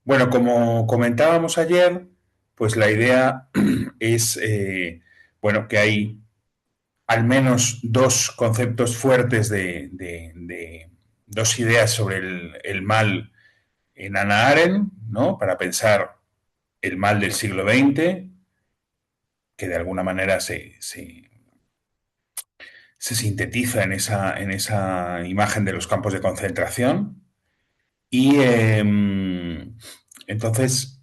Bueno, como comentábamos ayer, pues la idea es, bueno, que hay al menos dos conceptos fuertes dos ideas sobre el mal en Hannah Arendt, ¿no? Para pensar el mal del siglo XX, que de alguna manera se sintetiza en esa imagen de los campos de concentración. Y entonces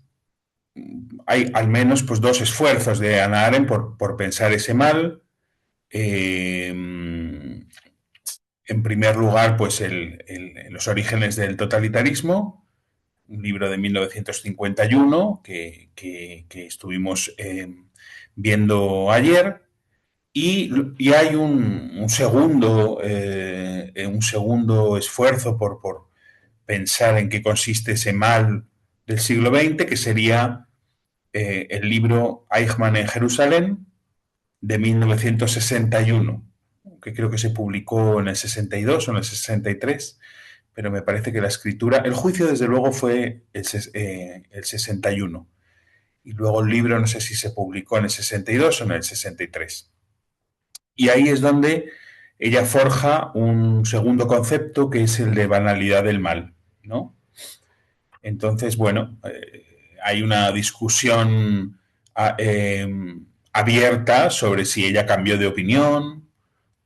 hay al menos pues, dos esfuerzos de Hannah Arendt por pensar ese mal. Eh, en primer lugar, pues los orígenes del totalitarismo, un libro de 1951 que estuvimos viendo ayer. Y hay un segundo esfuerzo por pensar en qué consiste ese mal del siglo XX, que sería el libro Eichmann en Jerusalén de 1961, que creo que se publicó en el 62 o en el 63, pero me parece que la escritura, el juicio desde luego fue el 61, y luego el libro no sé si se publicó en el 62 o en el 63. Y ahí es donde ella forja un segundo concepto que es el de banalidad del mal, ¿no? Entonces, bueno, hay una discusión abierta sobre si ella cambió de opinión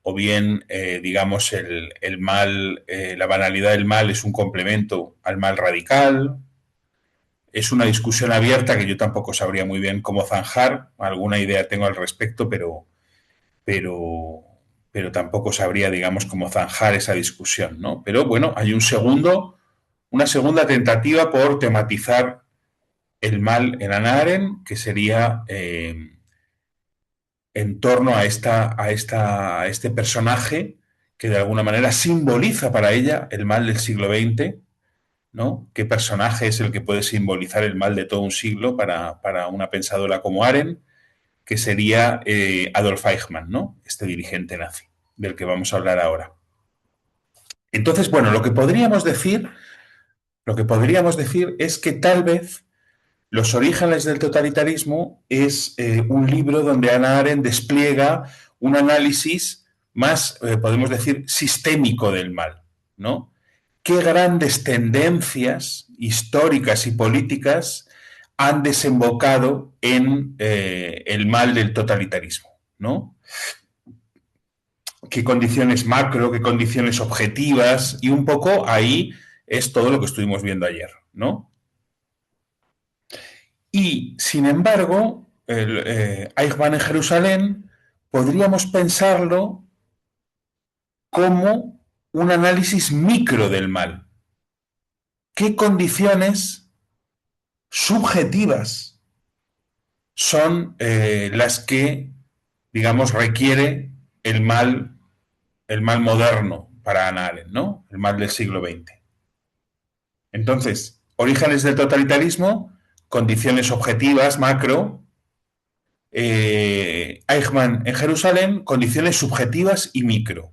o bien, digamos, el mal, la banalidad del mal es un complemento al mal radical. Es una discusión abierta que yo tampoco sabría muy bien cómo zanjar. Alguna idea tengo al respecto, pero, pero tampoco sabría, digamos, cómo zanjar esa discusión, ¿no? Pero bueno, hay una segunda tentativa por tematizar el mal en Hannah Arendt, que sería en torno a este personaje que de alguna manera simboliza para ella el mal del siglo XX, ¿no? ¿Qué personaje es el que puede simbolizar el mal de todo un siglo para una pensadora como Arendt? Que sería Adolf Eichmann, ¿no? Este dirigente nazi, del que vamos a hablar ahora. Entonces, bueno, lo que podríamos decir es que tal vez Los orígenes del totalitarismo es un libro donde Hannah Arendt despliega un análisis más, podemos decir, sistémico del mal, ¿no? ¿Qué grandes tendencias históricas y políticas han desembocado en el mal del totalitarismo, ¿no? ¿Qué condiciones macro, qué condiciones objetivas? Y un poco ahí es todo lo que estuvimos viendo ayer, ¿no? Y, sin embargo, Eichmann en Jerusalén podríamos pensarlo como un análisis micro del mal. ¿Qué condiciones subjetivas son las que, digamos, requiere el mal moderno para Hannah Arendt, ¿no? El mal del siglo XX. Entonces, orígenes del totalitarismo, condiciones objetivas, macro, Eichmann en Jerusalén, condiciones subjetivas y micro.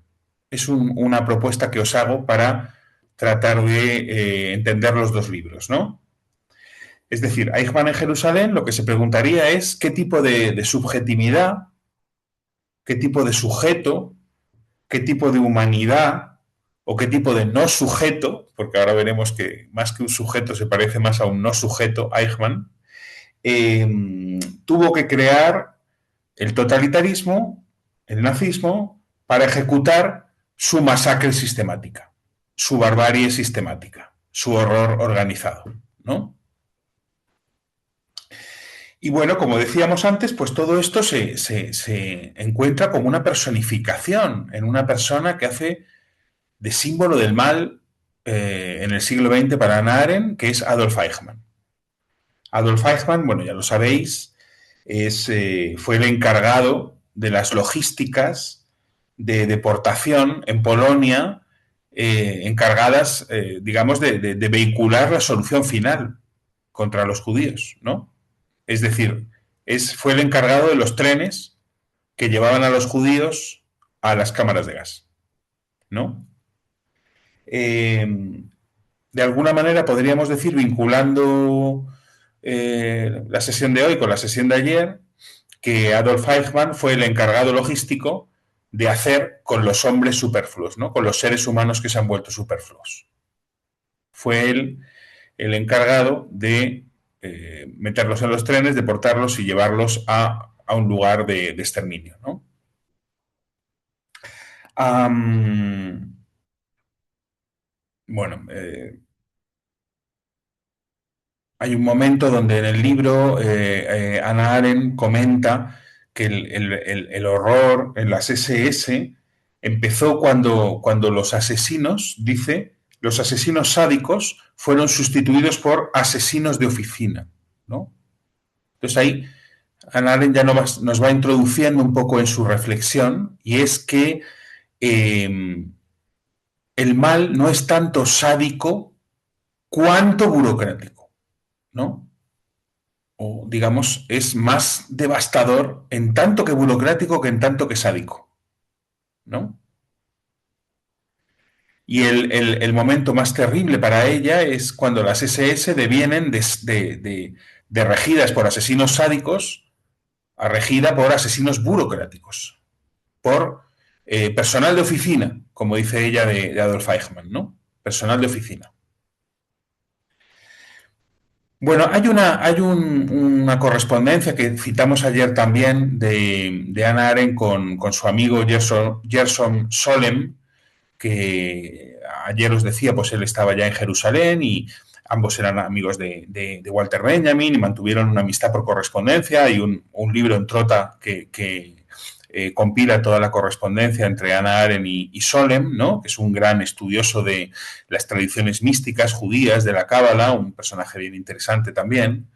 Es una propuesta que os hago para tratar de entender los dos libros, ¿no? Es decir, Eichmann en Jerusalén lo que se preguntaría es qué tipo de subjetividad, qué tipo de sujeto, qué tipo de humanidad o qué tipo de no sujeto, porque ahora veremos que más que un sujeto se parece más a un no sujeto, Eichmann, tuvo que crear el totalitarismo, el nazismo, para ejecutar su masacre sistemática, su barbarie sistemática, su horror organizado, ¿no? Y bueno, como decíamos antes, pues todo esto se encuentra como una personificación en una persona que hace de símbolo del mal en el siglo XX para Hannah Arendt, que es Adolf Eichmann. Adolf Eichmann, bueno, ya lo sabéis, fue el encargado de las logísticas de deportación en Polonia, encargadas, digamos, de vehicular la solución final contra los judíos, ¿no? Es decir, fue el encargado de los trenes que llevaban a los judíos a las cámaras de gas, ¿no? Eh, de alguna manera podríamos decir, vinculando la sesión de hoy con la sesión de ayer, que Adolf Eichmann fue el encargado logístico de hacer con los hombres superfluos, ¿no? Con los seres humanos que se han vuelto superfluos. Fue él el encargado de meterlos en los trenes, deportarlos y llevarlos a un lugar de exterminio, ¿no? Bueno, hay un momento donde en el libro Hannah Arendt comenta que el horror en las SS empezó cuando los asesinos, dice, los asesinos sádicos fueron sustituidos por asesinos de oficina, ¿no? Entonces ahí Hannah Arendt ya nos va introduciendo un poco en su reflexión, y es que el mal no es tanto sádico cuanto burocrático, ¿no? O digamos, es más devastador en tanto que burocrático que en tanto que sádico, ¿no? Y el momento más terrible para ella es cuando las SS devienen de regidas por asesinos sádicos a regida por asesinos burocráticos, por personal de oficina, como dice ella de Adolf Eichmann, ¿no? Personal de oficina. Bueno, una correspondencia que citamos ayer también de Hannah Arendt con su amigo Gerson Solem, que ayer os decía, pues él estaba ya en Jerusalén y ambos eran amigos de Walter Benjamin y mantuvieron una amistad por correspondencia. Hay un libro en Trota que compila toda la correspondencia entre Hannah Arendt y Solem, ¿no? Que es un gran estudioso de las tradiciones místicas judías, de la Cábala, un personaje bien interesante también.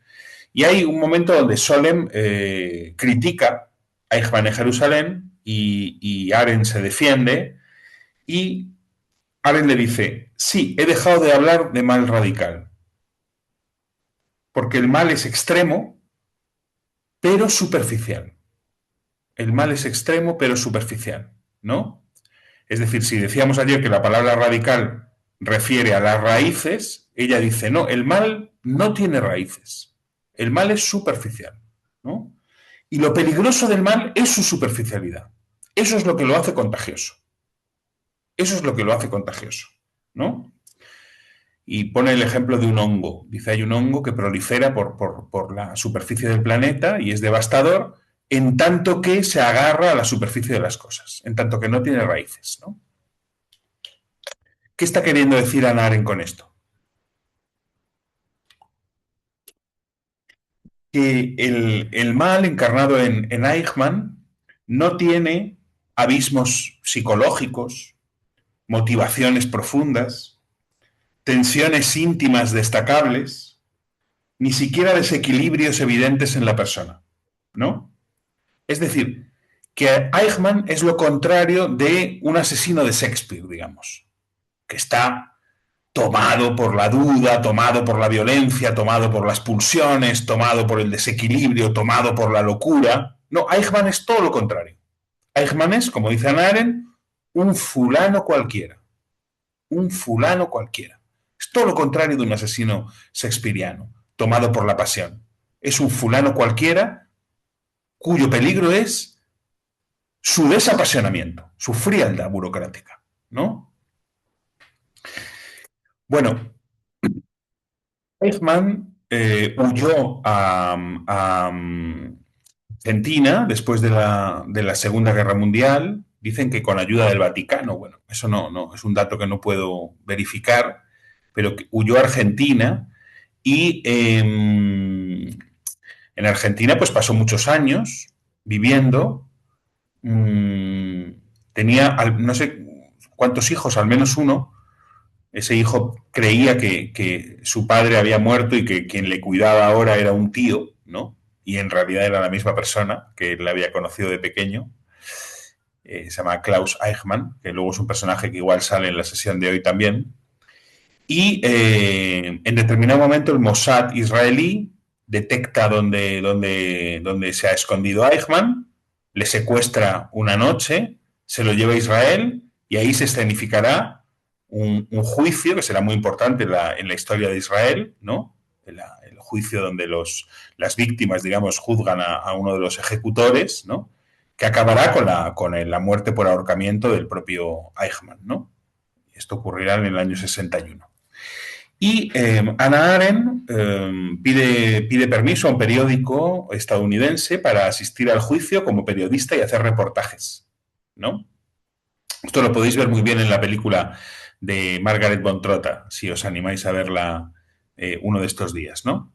Y hay un momento donde Solem critica a Eichmann en Jerusalén y Arendt se defiende y Arendt le dice, sí, he dejado de hablar de mal radical, porque el mal es extremo, pero superficial. El mal es extremo, pero superficial, ¿no? Es decir, si decíamos ayer que la palabra radical refiere a las raíces, ella dice, no, el mal no tiene raíces. El mal es superficial, ¿no? Y lo peligroso del mal es su superficialidad. Eso es lo que lo hace contagioso. Eso es lo que lo hace contagioso, ¿no? Y pone el ejemplo de un hongo. Dice, hay un hongo que prolifera por la superficie del planeta y es devastador en tanto que se agarra a la superficie de las cosas, en tanto que no tiene raíces, ¿no? ¿Qué está queriendo decir Hannah Arendt con esto? Que el mal encarnado en Eichmann no tiene abismos psicológicos, motivaciones profundas, tensiones íntimas destacables, ni siquiera desequilibrios evidentes en la persona, ¿no? Es decir, que Eichmann es lo contrario de un asesino de Shakespeare, digamos, que está tomado por la duda, tomado por la violencia, tomado por las pulsiones, tomado por el desequilibrio, tomado por la locura. No, Eichmann es todo lo contrario. Eichmann es, como dice Hannah Arendt, un fulano cualquiera. Un fulano cualquiera. Es todo lo contrario de un asesino shakespeariano, tomado por la pasión. Es un fulano cualquiera cuyo peligro es su desapasionamiento, su frialdad burocrática, ¿no? Bueno, Eichmann huyó a Argentina después de la Segunda Guerra Mundial. Dicen que con ayuda del Vaticano. Bueno, eso no es un dato que no puedo verificar, pero que huyó a Argentina y en Argentina pues pasó muchos años viviendo. Tenía no sé cuántos hijos, al menos uno. Ese hijo creía que su padre había muerto y que quien le cuidaba ahora era un tío, ¿no? Y en realidad era la misma persona que él había conocido de pequeño. Se llama Klaus Eichmann, que luego es un personaje que igual sale en la sesión de hoy también. Y en determinado momento el Mossad israelí detecta dónde se ha escondido Eichmann, le secuestra una noche, se lo lleva a Israel y ahí se escenificará un juicio que será muy importante en la historia de Israel, ¿no? El juicio donde las víctimas, digamos, juzgan a uno de los ejecutores, ¿no? Que acabará con la muerte por ahorcamiento del propio Eichmann, ¿no? Esto ocurrirá en el año 61. Y Hannah Arendt pide permiso a un periódico estadounidense para asistir al juicio como periodista y hacer reportajes, ¿no? Esto lo podéis ver muy bien en la película de Margaret von Trotta, si os animáis a verla uno de estos días, ¿no?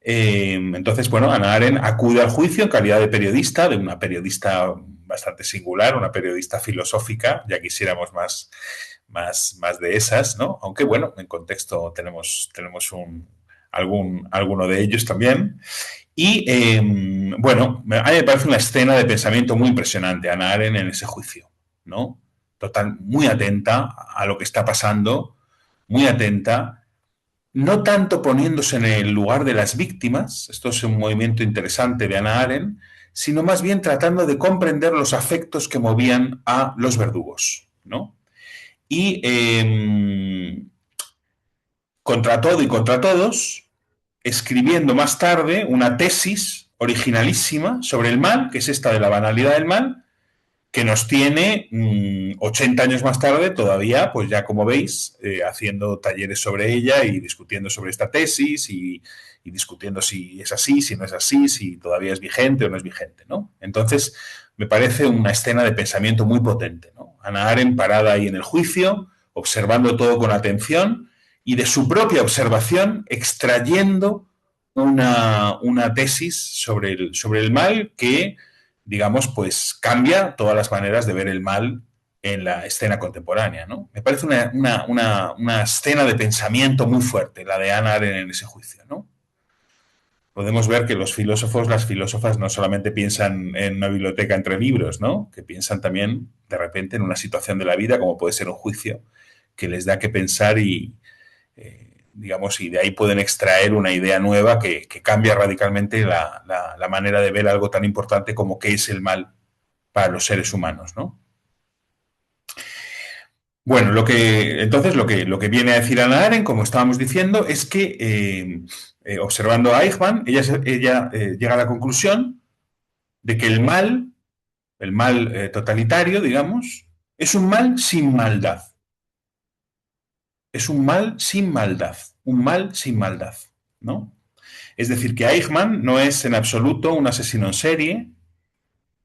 Entonces, bueno, Hannah Arendt acude al juicio en calidad de periodista, de una periodista bastante singular, una periodista filosófica, ya quisiéramos más de esas, ¿no? Aunque, bueno, en contexto tenemos alguno de ellos también. Y, bueno, a mí me parece una escena de pensamiento muy impresionante, Hannah Arendt en ese juicio, ¿no? Total, muy atenta a lo que está pasando, muy atenta, no tanto poniéndose en el lugar de las víctimas, esto es un movimiento interesante de Hannah Arendt, sino más bien tratando de comprender los afectos que movían a los verdugos, ¿no? Y contra todo y contra todos, escribiendo más tarde una tesis originalísima sobre el mal, que es esta de la banalidad del mal, que nos tiene 80 años más tarde todavía, pues ya como veis, haciendo talleres sobre ella y discutiendo sobre esta tesis y discutiendo si es así, si no es así, si todavía es vigente o no es vigente, ¿no? Entonces, me parece una escena de pensamiento muy potente, ¿no? Hannah Arendt parada ahí en el juicio, observando todo con atención y de su propia observación extrayendo una tesis sobre el mal que, digamos, pues cambia todas las maneras de ver el mal en la escena contemporánea, ¿no? Me parece una escena de pensamiento muy fuerte, la de Hannah Arendt en ese juicio, ¿no? Podemos ver que los filósofos, las filósofas no solamente piensan en una biblioteca entre libros, ¿no? Que piensan también, de repente, en una situación de la vida, como puede ser un juicio, que les da que pensar y, digamos, y de ahí pueden extraer una idea nueva que cambia radicalmente la manera de ver algo tan importante como qué es el mal para los seres humanos, ¿no? Bueno, lo que viene a decir Hannah Arendt, como estábamos diciendo, es que observando a Eichmann, ella llega a la conclusión de que el mal totalitario, digamos, es un mal sin maldad. Es un mal sin maldad. Un mal sin maldad, ¿no? Es decir, que Eichmann no es en absoluto un asesino en serie,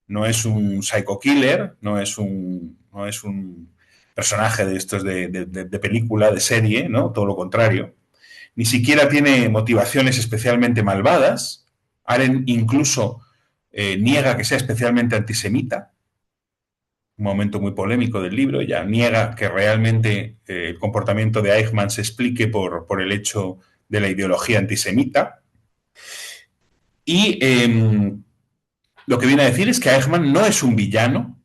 no es un psycho killer, no es un personaje de estos de película, de serie, ¿no? Todo lo contrario. Ni siquiera tiene motivaciones especialmente malvadas. Arendt incluso niega que sea especialmente antisemita, un momento muy polémico del libro. Ella niega que realmente el comportamiento de Eichmann se explique por el hecho de la ideología antisemita. Y lo que viene a decir es que Eichmann no es un villano,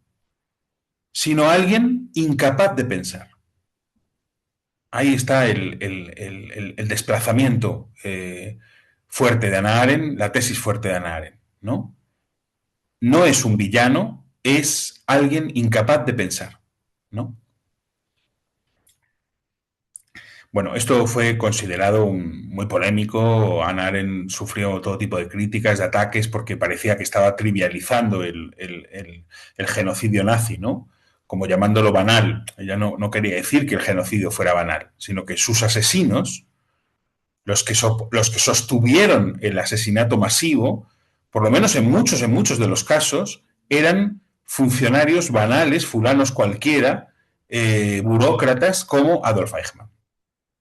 sino alguien incapaz de pensar. Ahí está el desplazamiento fuerte de Hannah Arendt, la tesis fuerte de Hannah Arendt, ¿no? No es un villano, es alguien incapaz de pensar, ¿no? Bueno, esto fue considerado muy polémico. Hannah Arendt sufrió todo tipo de críticas, de ataques, porque parecía que estaba trivializando el genocidio nazi, ¿no? Como llamándolo banal. Ella no quería decir que el genocidio fuera banal, sino que sus asesinos, los que sostuvieron el asesinato masivo, por lo menos en muchos de los casos, eran funcionarios banales, fulanos cualquiera, burócratas como Adolf Eichmann.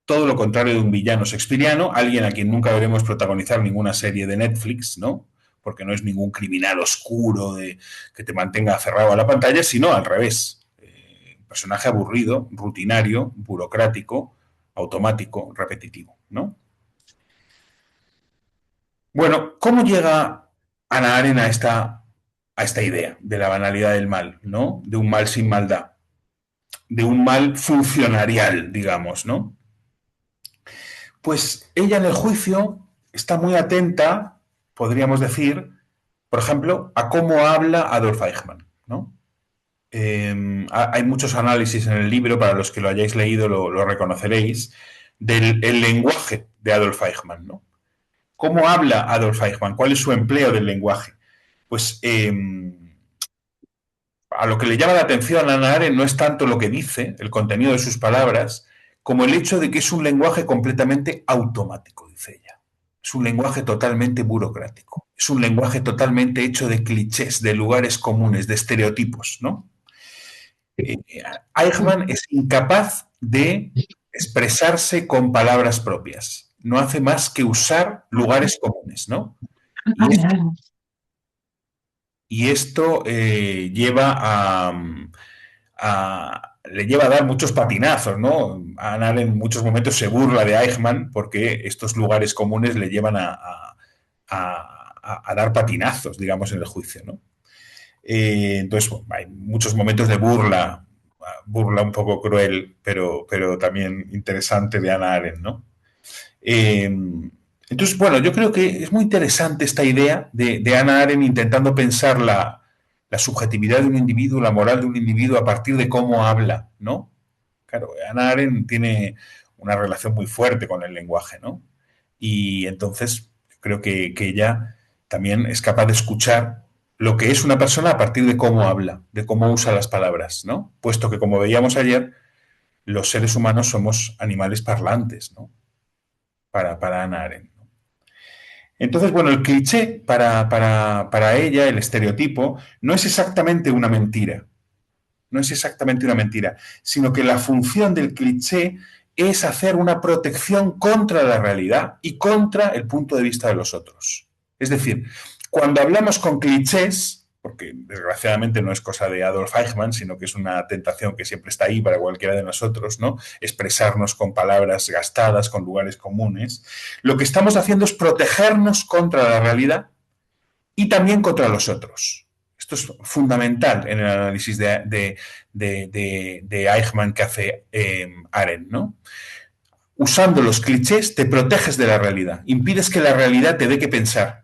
Todo lo contrario de un villano shakespeariano, alguien a quien nunca veremos protagonizar ninguna serie de Netflix, ¿no? Porque no es ningún criminal oscuro que te mantenga aferrado a la pantalla, sino al revés. Un personaje aburrido, rutinario, burocrático, automático, repetitivo, ¿no? Bueno, ¿cómo llega Hannah Arendt a esta idea de la banalidad del mal, ¿no? De un mal sin maldad, de un mal funcionarial, digamos, ¿no? Pues ella en el juicio está muy atenta, podríamos decir, por ejemplo, a cómo habla Adolf Eichmann, ¿no? Hay muchos análisis en el libro, para los que lo hayáis leído lo reconoceréis, del el lenguaje de Adolf Eichmann, ¿no? ¿Cómo habla Adolf Eichmann? ¿Cuál es su empleo del lenguaje? Pues a lo que le llama la atención a Hannah Arendt no es tanto lo que dice, el contenido de sus palabras, como el hecho de que es un lenguaje completamente automático, dice ella. Es un lenguaje totalmente burocrático. Es un lenguaje totalmente hecho de clichés, de lugares comunes, de estereotipos, ¿no? Eh, Eichmann es incapaz de expresarse con palabras propias. No hace más que usar lugares comunes, ¿no? Y, es, y esto lleva le lleva a dar muchos patinazos, ¿no? Anal en muchos momentos se burla de Eichmann porque estos lugares comunes le llevan a dar patinazos, digamos, en el juicio, ¿no? Entonces, bueno, hay muchos momentos de burla, burla un poco cruel, pero también interesante de Hannah Arendt, ¿no? Eh, entonces, bueno, yo creo que es muy interesante esta idea de Hannah Arendt intentando pensar la subjetividad de un individuo, la moral de un individuo a partir de cómo habla, ¿no? Claro, Hannah Arendt tiene una relación muy fuerte con el lenguaje, ¿no? Y entonces creo que ella también es capaz de escuchar lo que es una persona a partir de cómo habla, de cómo usa las palabras, ¿no? Puesto que, como veíamos ayer, los seres humanos somos animales parlantes, ¿no? Para Hannah Arendt. Entonces, bueno, el cliché para ella, el estereotipo, no es exactamente una mentira, no es exactamente una mentira, sino que la función del cliché es hacer una protección contra la realidad y contra el punto de vista de los otros. Es decir, cuando hablamos con clichés, porque desgraciadamente no es cosa de Adolf Eichmann, sino que es una tentación que siempre está ahí para cualquiera de nosotros, ¿no? Expresarnos con palabras gastadas, con lugares comunes. Lo que estamos haciendo es protegernos contra la realidad y también contra los otros. Esto es fundamental en el análisis de Eichmann que hace Arendt, ¿no? Usando los clichés te proteges de la realidad, impides que la realidad te dé que pensar,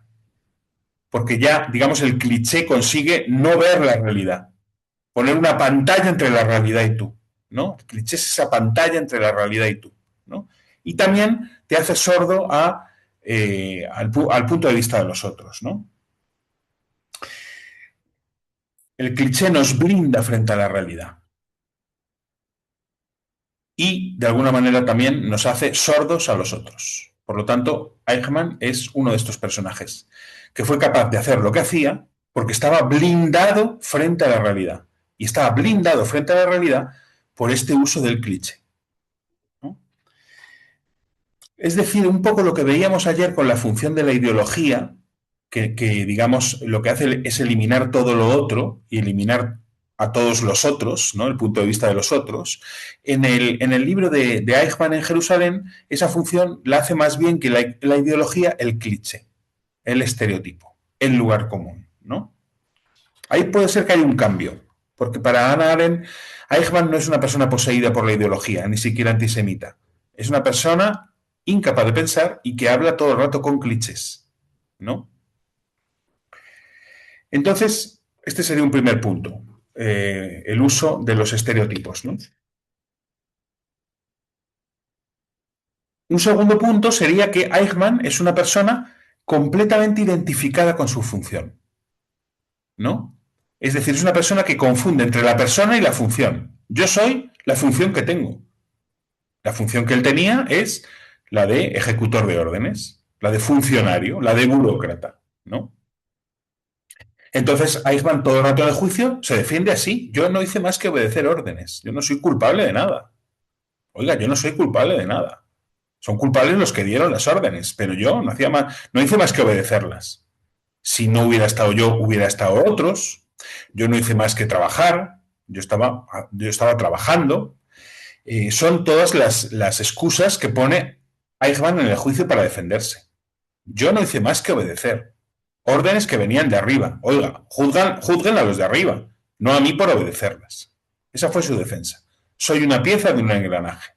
porque ya, digamos, el cliché consigue no ver la realidad, poner una pantalla entre la realidad y tú, ¿no? El cliché es esa pantalla entre la realidad y tú, ¿no? Y también te hace sordo al punto de vista de los otros, ¿no? El cliché nos blinda frente a la realidad y, de alguna manera, también nos hace sordos a los otros. Por lo tanto, Eichmann es uno de estos personajes que fue capaz de hacer lo que hacía porque estaba blindado frente a la realidad. Y estaba blindado frente a la realidad por este uso del cliché, ¿no? Es decir, un poco lo que veíamos ayer con la función de la ideología, digamos, lo que hace es eliminar todo lo otro y eliminar a todos los otros, ¿no? El punto de vista de los otros. En el libro de Eichmann en Jerusalén, esa función la hace más bien que la ideología el cliché, el estereotipo, el lugar común, ¿no? Ahí puede ser que haya un cambio, porque para Hannah Arendt, Eichmann no es una persona poseída por la ideología, ni siquiera antisemita. Es una persona incapaz de pensar y que habla todo el rato con clichés, ¿no? Entonces, este sería un primer punto, el uso de los estereotipos, ¿no? Un segundo punto sería que Eichmann es una persona completamente identificada con su función, ¿no? Es decir, es una persona que confunde entre la persona y la función. Yo soy la función que tengo. La función que él tenía es la de ejecutor de órdenes, la de funcionario, la de burócrata, ¿no? Entonces, Eichmann todo el rato de juicio se defiende así. Yo no hice más que obedecer órdenes. Yo no soy culpable de nada. Oiga, yo no soy culpable de nada. Son culpables los que dieron las órdenes, pero yo no hice más que obedecerlas. Si no hubiera estado yo, hubiera estado otros. Yo no hice más que trabajar. Yo estaba trabajando. Son todas las excusas que pone Eichmann en el juicio para defenderse. Yo no hice más que obedecer. Órdenes que venían de arriba. Oiga, juzguen a los de arriba, no a mí por obedecerlas. Esa fue su defensa. Soy una pieza de un engranaje.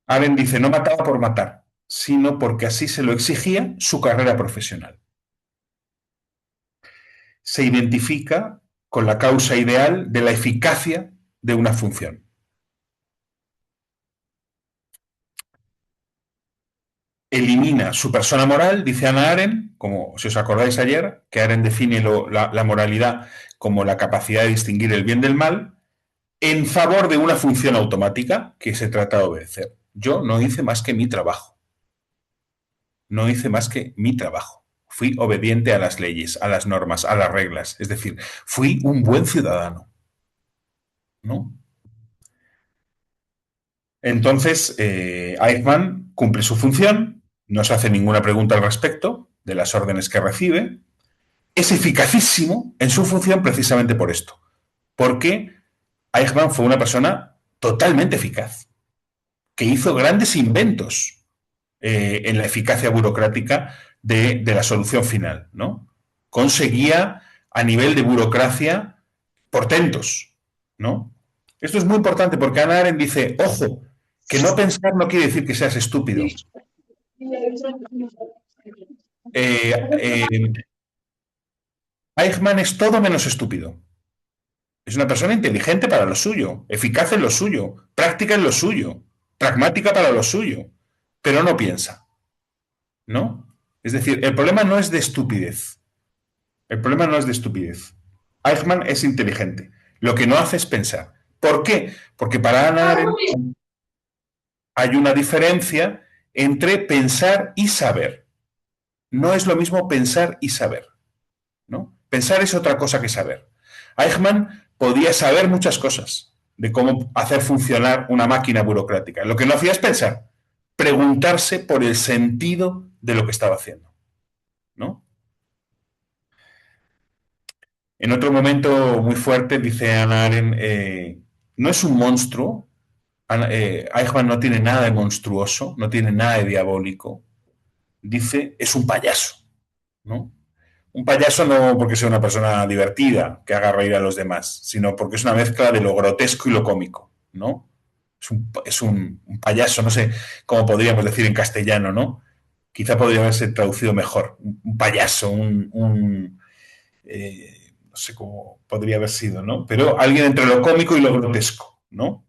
Arendt dice, no mataba por matar, sino porque así se lo exigía su carrera profesional. se identifica con la causa ideal de la eficacia de una función. Elimina su persona moral, dice Hannah Arendt, como si os acordáis ayer, que Arendt define la moralidad como la capacidad de distinguir el bien del mal, en favor de una función automática que se trata de obedecer. Yo no hice más que mi trabajo. No hice más que mi trabajo. Fui obediente a las leyes, a las normas, a las reglas. Es decir, fui un buen ciudadano, ¿no? Entonces, Eichmann cumple su función, no se hace ninguna pregunta al respecto de las órdenes que recibe, es eficacísimo en su función precisamente por esto, porque Eichmann fue una persona totalmente eficaz, que hizo grandes inventos en la eficacia burocrática de la solución final, ¿no? Conseguía a nivel de burocracia portentos, ¿no? Esto es muy importante porque Hannah Arendt dice, ojo, que no pensar no quiere decir que seas estúpido. Eh, Eichmann es todo menos estúpido. Es una persona inteligente para lo suyo, eficaz en lo suyo, práctica en lo suyo, pragmática para lo suyo, pero no piensa, ¿no? Es decir, el problema no es de estupidez. El problema no es de estupidez. Eichmann es inteligente. Lo que no hace es pensar. ¿Por qué? Porque para Hannah Arendt hay una diferencia entre pensar y saber. No es lo mismo pensar y saber, ¿no? Pensar es otra cosa que saber. Eichmann podía saber muchas cosas de cómo hacer funcionar una máquina burocrática. Lo que no hacía es pensar, preguntarse por el sentido de lo que estaba haciendo, ¿no? En otro momento muy fuerte, dice Hannah Arendt, no es un monstruo, Eichmann no tiene nada de monstruoso, no tiene nada de diabólico, dice, es un payaso, ¿no? Un payaso no porque sea una persona divertida, que haga reír a los demás, sino porque es una mezcla de lo grotesco y lo cómico, ¿no? Es un payaso, no sé cómo podríamos decir en castellano, ¿no? Quizá podría haberse traducido mejor. Un payaso, no sé cómo podría haber sido, ¿no? Pero alguien entre lo cómico y lo grotesco, ¿no?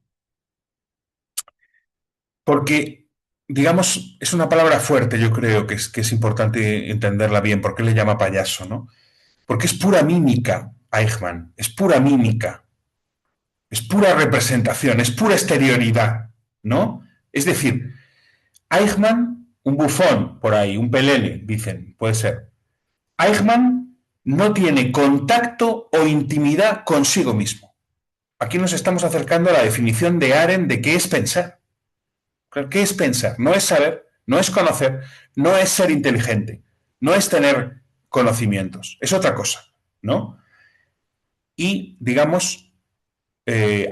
Porque, digamos, es una palabra fuerte, yo creo que es importante entenderla bien. ¿Por qué le llama payaso, no? Porque es pura mímica, Eichmann, es pura mímica, es pura representación, es pura exterioridad, ¿no? Es decir, Eichmann, un bufón por ahí, un pelele, dicen, puede ser. Eichmann no tiene contacto o intimidad consigo mismo. Aquí nos estamos acercando a la definición de Arendt de qué es pensar. ¿Qué es pensar? No es saber, no es conocer, no es ser inteligente, no es tener conocimientos, es otra cosa, ¿no? Y, digamos,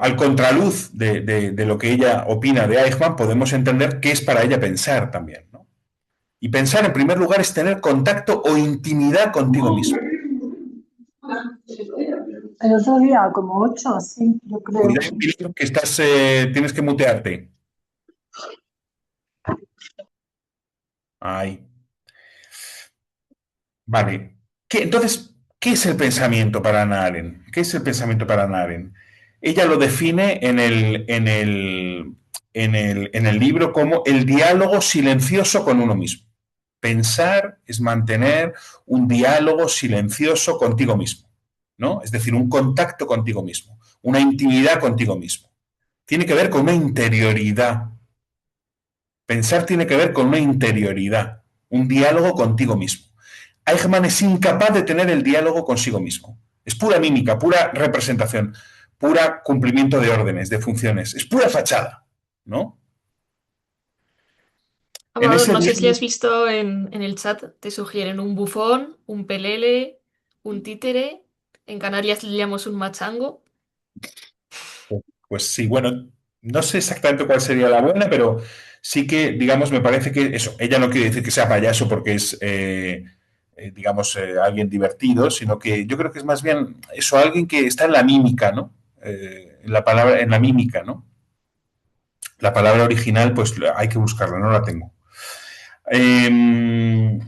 al contraluz de lo que ella opina de Eichmann, podemos entender qué es para ella pensar también, ¿no? Y pensar, en primer lugar, es tener contacto o intimidad contigo mismo. El otro día, como ocho, así, yo creo. Cuidado, que tienes que mutearte. Ay, vale. Entonces, ¿qué es el pensamiento para Hannah Arendt? ¿Qué es el pensamiento para Hannah Arendt? Ella lo define en el libro como el diálogo silencioso con uno mismo. Pensar es mantener un diálogo silencioso contigo mismo, ¿no? Es decir, un contacto contigo mismo, una intimidad contigo mismo. Tiene que ver con una interioridad. Pensar tiene que ver con una interioridad, un diálogo contigo mismo. Eichmann es incapaz de tener el diálogo consigo mismo. Es pura mímica, pura representación, pura cumplimiento de órdenes, de funciones. Es pura fachada, ¿no? En Amador, ese no sé si has diálogo, visto en el chat, te sugieren un bufón, un pelele, un títere. En Canarias le llamamos un machango. pues sí, bueno, no sé exactamente cuál sería la buena, pero sí que, digamos, me parece que eso, ella no quiere decir que sea payaso porque es, digamos, alguien divertido, sino que yo creo que es más bien eso, alguien que está en la mímica, ¿no? En la palabra, en la mímica, ¿no? La palabra original, pues hay que buscarla, no la tengo. Eh,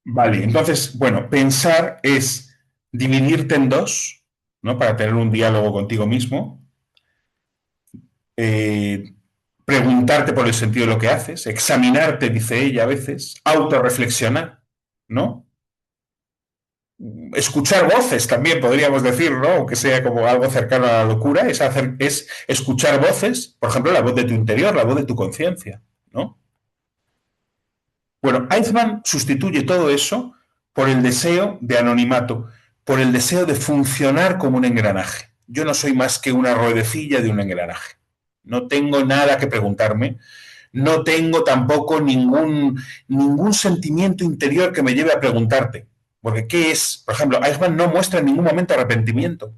Vale, entonces, bueno, pensar es dividirte en dos, ¿no? Para tener un diálogo contigo mismo, eh, preguntarte por el sentido de lo que haces, examinarte, dice ella a veces, autorreflexionar, ¿no? Escuchar voces también podríamos decir, ¿no? Aunque sea como algo cercano a la locura, es escuchar voces, por ejemplo, la voz de tu interior, la voz de tu conciencia, ¿no? Bueno, Eichmann sustituye todo eso por el deseo de anonimato, por el deseo de funcionar como un engranaje. Yo no soy más que una ruedecilla de un engranaje. No tengo nada que preguntarme, no tengo tampoco ningún sentimiento interior que me lleve a preguntarte. Porque, ¿qué es? Por ejemplo, Eichmann no muestra en ningún momento arrepentimiento.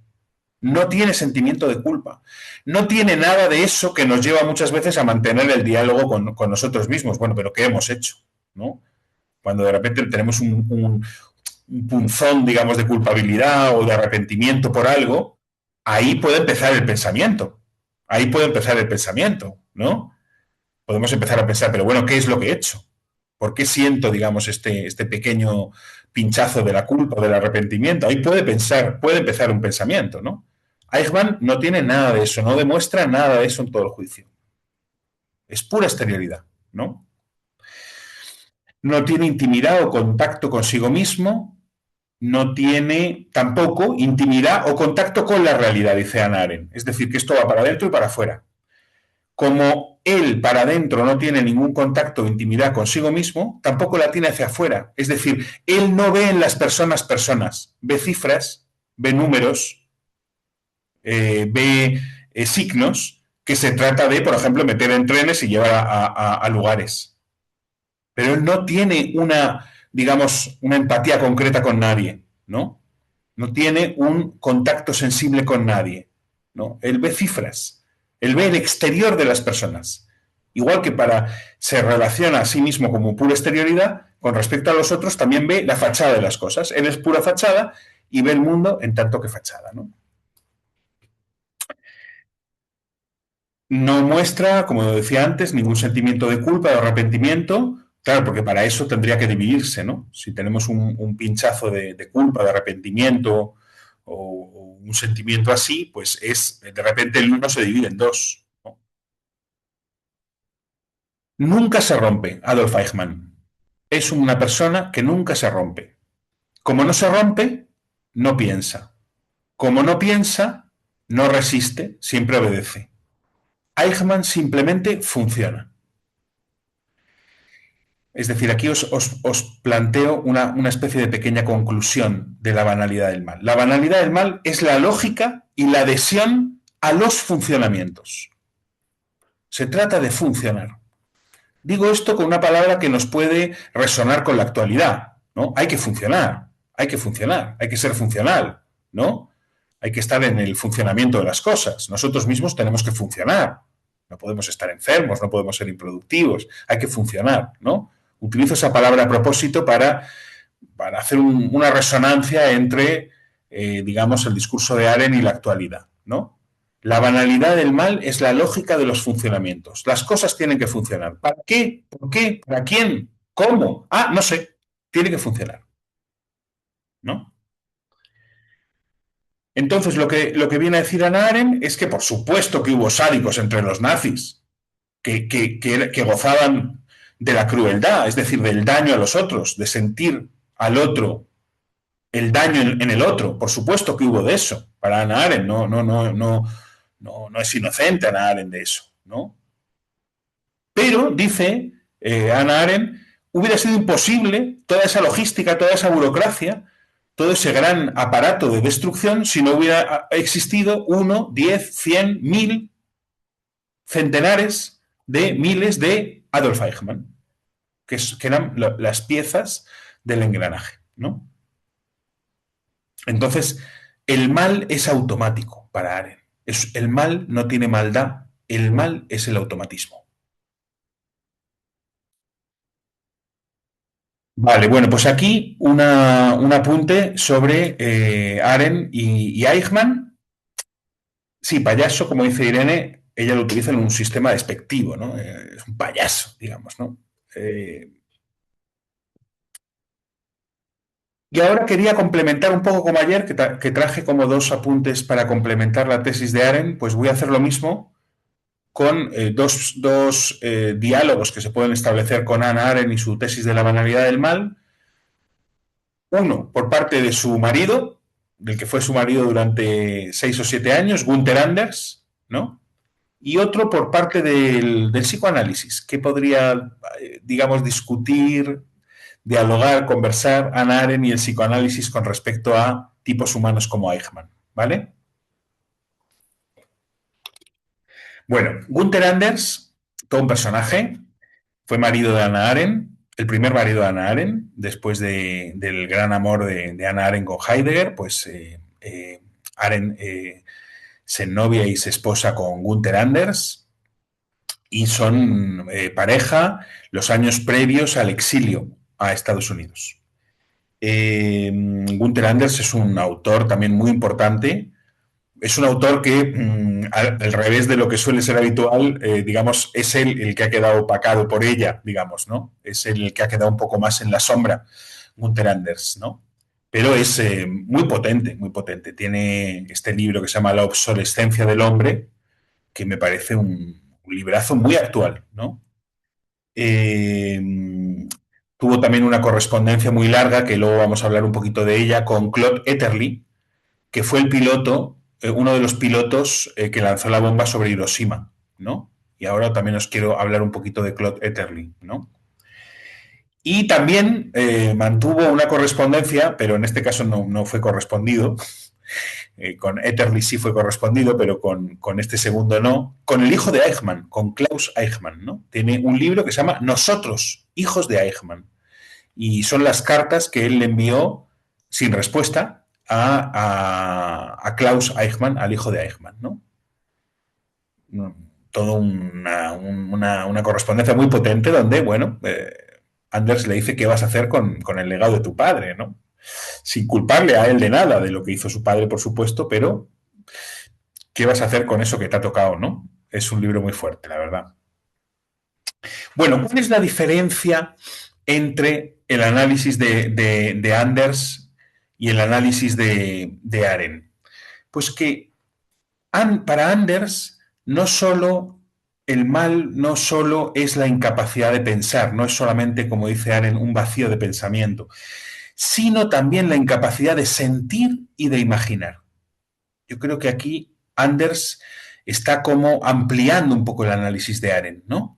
No tiene sentimiento de culpa. No tiene nada de eso que nos lleva muchas veces a mantener el diálogo con nosotros mismos. Bueno, pero ¿qué hemos hecho? ¿No? Cuando de repente tenemos un punzón, digamos, de culpabilidad o de arrepentimiento por algo, ahí puede empezar el pensamiento. Ahí puede empezar el pensamiento, ¿no? Podemos empezar a pensar, pero bueno, ¿qué es lo que he hecho? ¿Por qué siento, digamos, este pequeño pinchazo de la culpa, del arrepentimiento? Ahí puede empezar un pensamiento, ¿no? Eichmann no tiene nada de eso, no demuestra nada de eso en todo el juicio. Es pura exterioridad, ¿no? No tiene intimidad o contacto consigo mismo, no tiene tampoco intimidad o contacto con la realidad, dice Hannah Arendt. Es decir, que esto va para adentro y para afuera. Como él para adentro no tiene ningún contacto o intimidad consigo mismo, tampoco la tiene hacia afuera. Es decir, él no ve en las personas personas, ve cifras, ve números, ve signos que se trata de, por ejemplo, meter en trenes y llevar a lugares. Pero él no tiene digamos, una empatía concreta con nadie, ¿no? No tiene un contacto sensible con nadie, ¿no? Él ve cifras, él ve el exterior de las personas. Igual que se relaciona a sí mismo como pura exterioridad, con respecto a los otros también ve la fachada de las cosas. Él es pura fachada y ve el mundo en tanto que fachada, ¿no? No muestra, como decía antes, ningún sentimiento de culpa, de arrepentimiento. Claro, porque para eso tendría que dividirse, ¿no? Si tenemos un pinchazo de culpa, de arrepentimiento o un sentimiento así, pues de repente el uno se divide en dos, ¿no? Nunca se rompe Adolf Eichmann. Es una persona que nunca se rompe. Como no se rompe, no piensa. Como no piensa, no resiste, siempre obedece. Eichmann simplemente funciona. Es decir, aquí os planteo una especie de pequeña conclusión de la banalidad del mal. La banalidad del mal es la lógica y la adhesión a los funcionamientos. Se trata de funcionar. Digo esto con una palabra que nos puede resonar con la actualidad, ¿no? Hay que funcionar, hay que funcionar, hay que ser funcional, ¿no? Hay que estar en el funcionamiento de las cosas. Nosotros mismos tenemos que funcionar. No podemos estar enfermos, no podemos ser improductivos, hay que funcionar, ¿no? Utilizo esa palabra a propósito para hacer una resonancia entre, digamos, el discurso de Arendt y la actualidad, ¿no? La banalidad del mal es la lógica de los funcionamientos. Las cosas tienen que funcionar. ¿Para qué? ¿Por qué? ¿Para quién? ¿Cómo? Ah, no sé. Tiene que funcionar, ¿no? Entonces, lo que viene a decir Hannah Arendt es que, por supuesto, que hubo sádicos entre los nazis, que gozaban de la crueldad, es decir, del daño a los otros, de sentir al otro el daño en el otro. Por supuesto que hubo de eso. Para Hannah Arendt no es inocente Hannah Arendt de eso, ¿no? Pero, dice Hannah Arendt, hubiera sido imposible toda esa logística, toda esa burocracia, todo ese gran aparato de destrucción si no hubiera existido 1, 10, 100, 1000, centenares de miles de Adolf Eichmann, que eran las piezas del engranaje, ¿no? Entonces, el mal es automático para Arendt. El mal no tiene maldad, el mal es el automatismo. Vale, bueno, pues aquí un apunte sobre Arendt y Eichmann. Sí, payaso, como dice Irene, ella lo utiliza en un sistema despectivo, ¿no? Es un payaso, digamos, ¿no? Eh, Y ahora quería complementar un poco como ayer, que traje como dos apuntes para complementar la tesis de Arendt, pues voy a hacer lo mismo con dos diálogos que se pueden establecer con Hannah Arendt y su tesis de la banalidad del mal. Uno, por parte de su marido, del que fue su marido durante 6 o 7 años, Gunther Anders, ¿no? Y otro por parte del psicoanálisis, que podría, digamos, discutir, dialogar, conversar Hannah Arendt y el psicoanálisis con respecto a tipos humanos como Eichmann, ¿vale? Bueno, Gunther Anders, todo un personaje, fue marido de Hannah Arendt, el primer marido de Hannah Arendt, después del gran amor de Hannah Arendt con Heidegger, pues Arendt se novia y se esposa con Gunther Anders y son pareja los años previos al exilio a Estados Unidos. Gunther Anders es un autor también muy importante. Es un autor que, al revés de lo que suele ser habitual, digamos, es él el que ha quedado opacado por ella, digamos, ¿no? Es él el que ha quedado un poco más en la sombra, Gunther Anders, ¿no? Pero es muy potente, muy potente. Tiene este libro que se llama La obsolescencia del hombre, que me parece un librazo muy actual, ¿no? Eh, Tuvo también una correspondencia muy larga, que luego vamos a hablar un poquito de ella, con Claude Etterly, que fue el piloto, uno de los pilotos que lanzó la bomba sobre Hiroshima, ¿no? Y ahora también os quiero hablar un poquito de Claude Etterly, ¿no? Y también mantuvo una correspondencia, pero en este caso no fue correspondido. Con Etterly sí fue correspondido, pero con este segundo no. Con el hijo de Eichmann, con Klaus Eichmann, ¿no? Tiene un libro que se llama Nosotros, hijos de Eichmann. Y son las cartas que él le envió sin respuesta a Klaus Eichmann, al hijo de Eichmann, ¿no? Todo una correspondencia muy potente donde, bueno, Anders le dice qué vas a hacer con el legado de tu padre, ¿no? Sin culparle a él de nada de lo que hizo su padre, por supuesto, pero ¿qué vas a hacer con eso que te ha tocado, no? Es un libro muy fuerte, la verdad. Bueno, ¿cuál es la diferencia entre el análisis de Anders y el análisis de Arendt? Pues que para Anders no solo el mal no solo es la incapacidad de pensar, no es solamente, como dice Arendt, un vacío de pensamiento, sino también la incapacidad de sentir y de imaginar. Yo creo que aquí Anders está como ampliando un poco el análisis de Arendt, ¿no?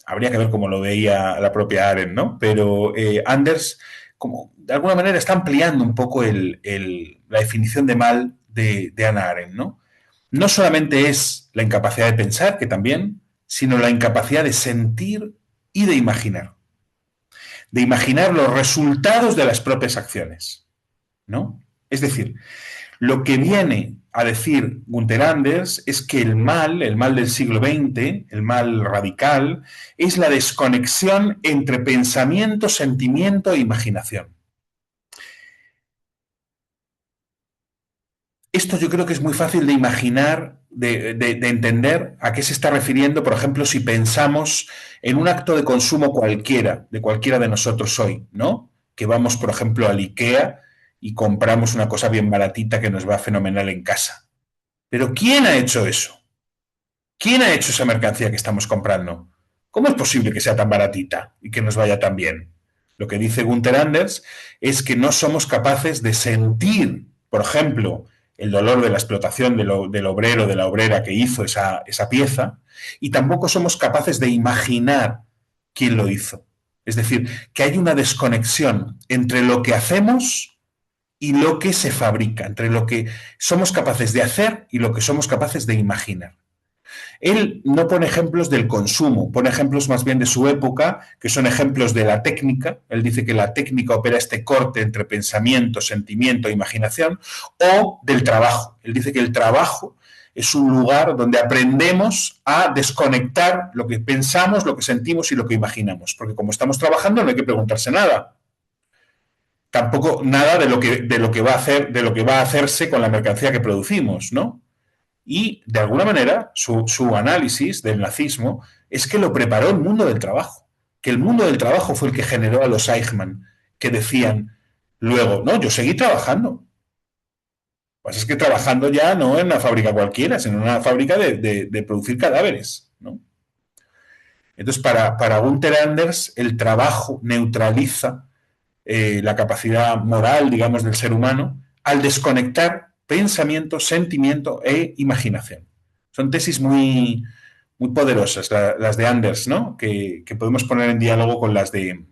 Habría que ver cómo lo veía la propia Arendt, ¿no? Pero Anders, como de alguna manera, está ampliando un poco la definición de mal de Hannah Arendt, ¿no? No solamente es la incapacidad de pensar, que también, sino la incapacidad de sentir y de imaginar los resultados de las propias acciones, ¿no? Es decir, lo que viene a decir Gunther Anders es que el mal del siglo XX, el mal radical, es la desconexión entre pensamiento, sentimiento e imaginación. Esto yo creo que es muy fácil de imaginar, de entender a qué se está refiriendo, por ejemplo, si pensamos en un acto de consumo cualquiera, de cualquiera de nosotros hoy, ¿no? Que vamos, por ejemplo, al IKEA y compramos una cosa bien baratita que nos va fenomenal en casa. Pero ¿quién ha hecho eso? ¿Quién ha hecho esa mercancía que estamos comprando? ¿Cómo es posible que sea tan baratita y que nos vaya tan bien? Lo que dice Gunther Anders es que no somos capaces de sentir, por ejemplo, el dolor de la explotación del obrero, de la obrera que hizo esa pieza, y tampoco somos capaces de imaginar quién lo hizo. Es decir, que hay una desconexión entre lo que hacemos y lo que se fabrica, entre lo que somos capaces de hacer y lo que somos capaces de imaginar. Él no pone ejemplos del consumo, pone ejemplos más bien de su época, que son ejemplos de la técnica. Él dice que la técnica opera este corte entre pensamiento, sentimiento e imaginación, o del trabajo. Él dice que el trabajo es un lugar donde aprendemos a desconectar lo que pensamos, lo que sentimos y lo que imaginamos. Porque como estamos trabajando no hay que preguntarse nada. Tampoco nada de lo que va a hacer, de lo que va a hacerse con la mercancía que producimos, ¿no? Y, de alguna manera, su análisis del nazismo es que lo preparó el mundo del trabajo, que el mundo del trabajo fue el que generó a los Eichmann, que decían, Luego, no, yo seguí trabajando. Lo que pasa es que trabajando ya no en una fábrica cualquiera, sino en una fábrica de producir cadáveres, ¿no? Entonces, para Gunther Anders, el trabajo neutraliza la capacidad moral, digamos, del ser humano al desconectar pensamiento, sentimiento e imaginación. Son tesis muy poderosas, las de Anders, ¿no? Que podemos poner en diálogo con las de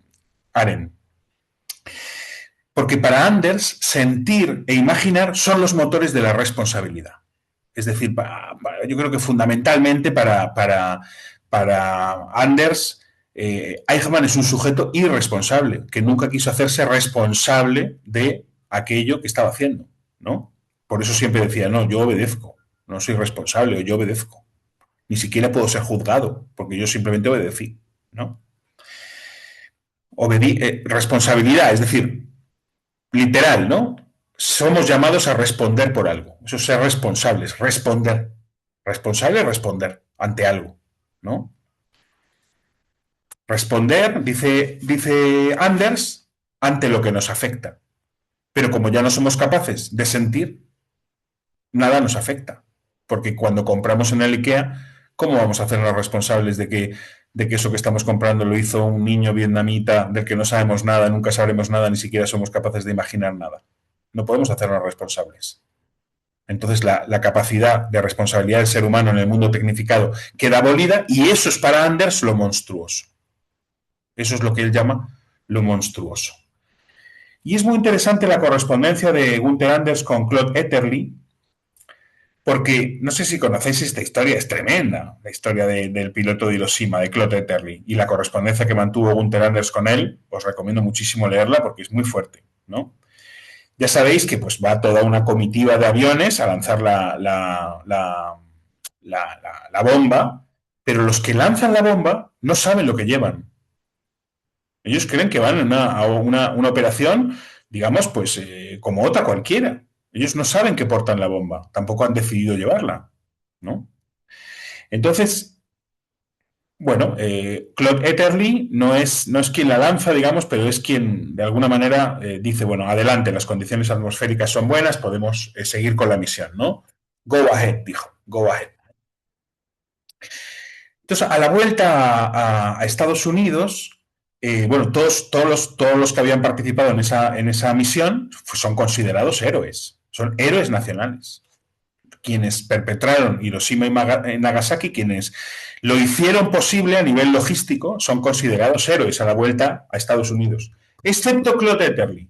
Arendt. Porque para Anders, sentir e imaginar son los motores de la responsabilidad. Es decir, yo creo que fundamentalmente para Anders, Eichmann es un sujeto irresponsable, que nunca quiso hacerse responsable de aquello que estaba haciendo, ¿no? Por eso siempre decía, no, yo obedezco, no soy responsable, o yo obedezco. Ni siquiera puedo ser juzgado, porque yo simplemente obedecí, ¿no? Responsabilidad, es decir, literal, ¿no? Somos llamados a responder por algo. Eso es ser responsables, responder. Responsable, responder ante algo, ¿no? Responder, dice Anders, ante lo que nos afecta. Pero como ya no somos capaces de sentir, nada nos afecta. Porque cuando compramos en el IKEA, ¿cómo vamos a hacernos responsables de que eso que estamos comprando lo hizo un niño vietnamita del que no sabemos nada, nunca sabremos nada, ni siquiera somos capaces de imaginar nada? No podemos hacernos responsables. Entonces la capacidad de responsabilidad del ser humano en el mundo tecnificado queda abolida y eso es para Anders lo monstruoso. Eso es lo que él llama lo monstruoso. Y es muy interesante la correspondencia de Gunther Anders con Claude Hetterly, porque no sé si conocéis esta historia, es tremenda, la historia del piloto de Hiroshima, de Claude Hetterly, y la correspondencia que mantuvo Gunther Anders con él, os recomiendo muchísimo leerla porque es muy fuerte, ¿no? Ya sabéis que pues va toda una comitiva de aviones a lanzar la bomba, pero los que lanzan la bomba no saben lo que llevan. Ellos creen que van a una operación, digamos, pues como otra cualquiera. Ellos no saben que portan la bomba, tampoco han decidido llevarla, ¿no? Entonces, bueno, Claude Hetterly no es quien la lanza, digamos, pero es quien de alguna manera dice, bueno, adelante, las condiciones atmosféricas son buenas, podemos seguir con la misión, ¿no? Go ahead, dijo, go ahead. Entonces, a la vuelta a Estados Unidos, bueno, todos los que habían participado en esa misión pues, son considerados héroes, son héroes nacionales. Quienes perpetraron Hiroshima y Nagasaki, quienes lo hicieron posible a nivel logístico, son considerados héroes a la vuelta a Estados Unidos. Excepto Claude Hetterly,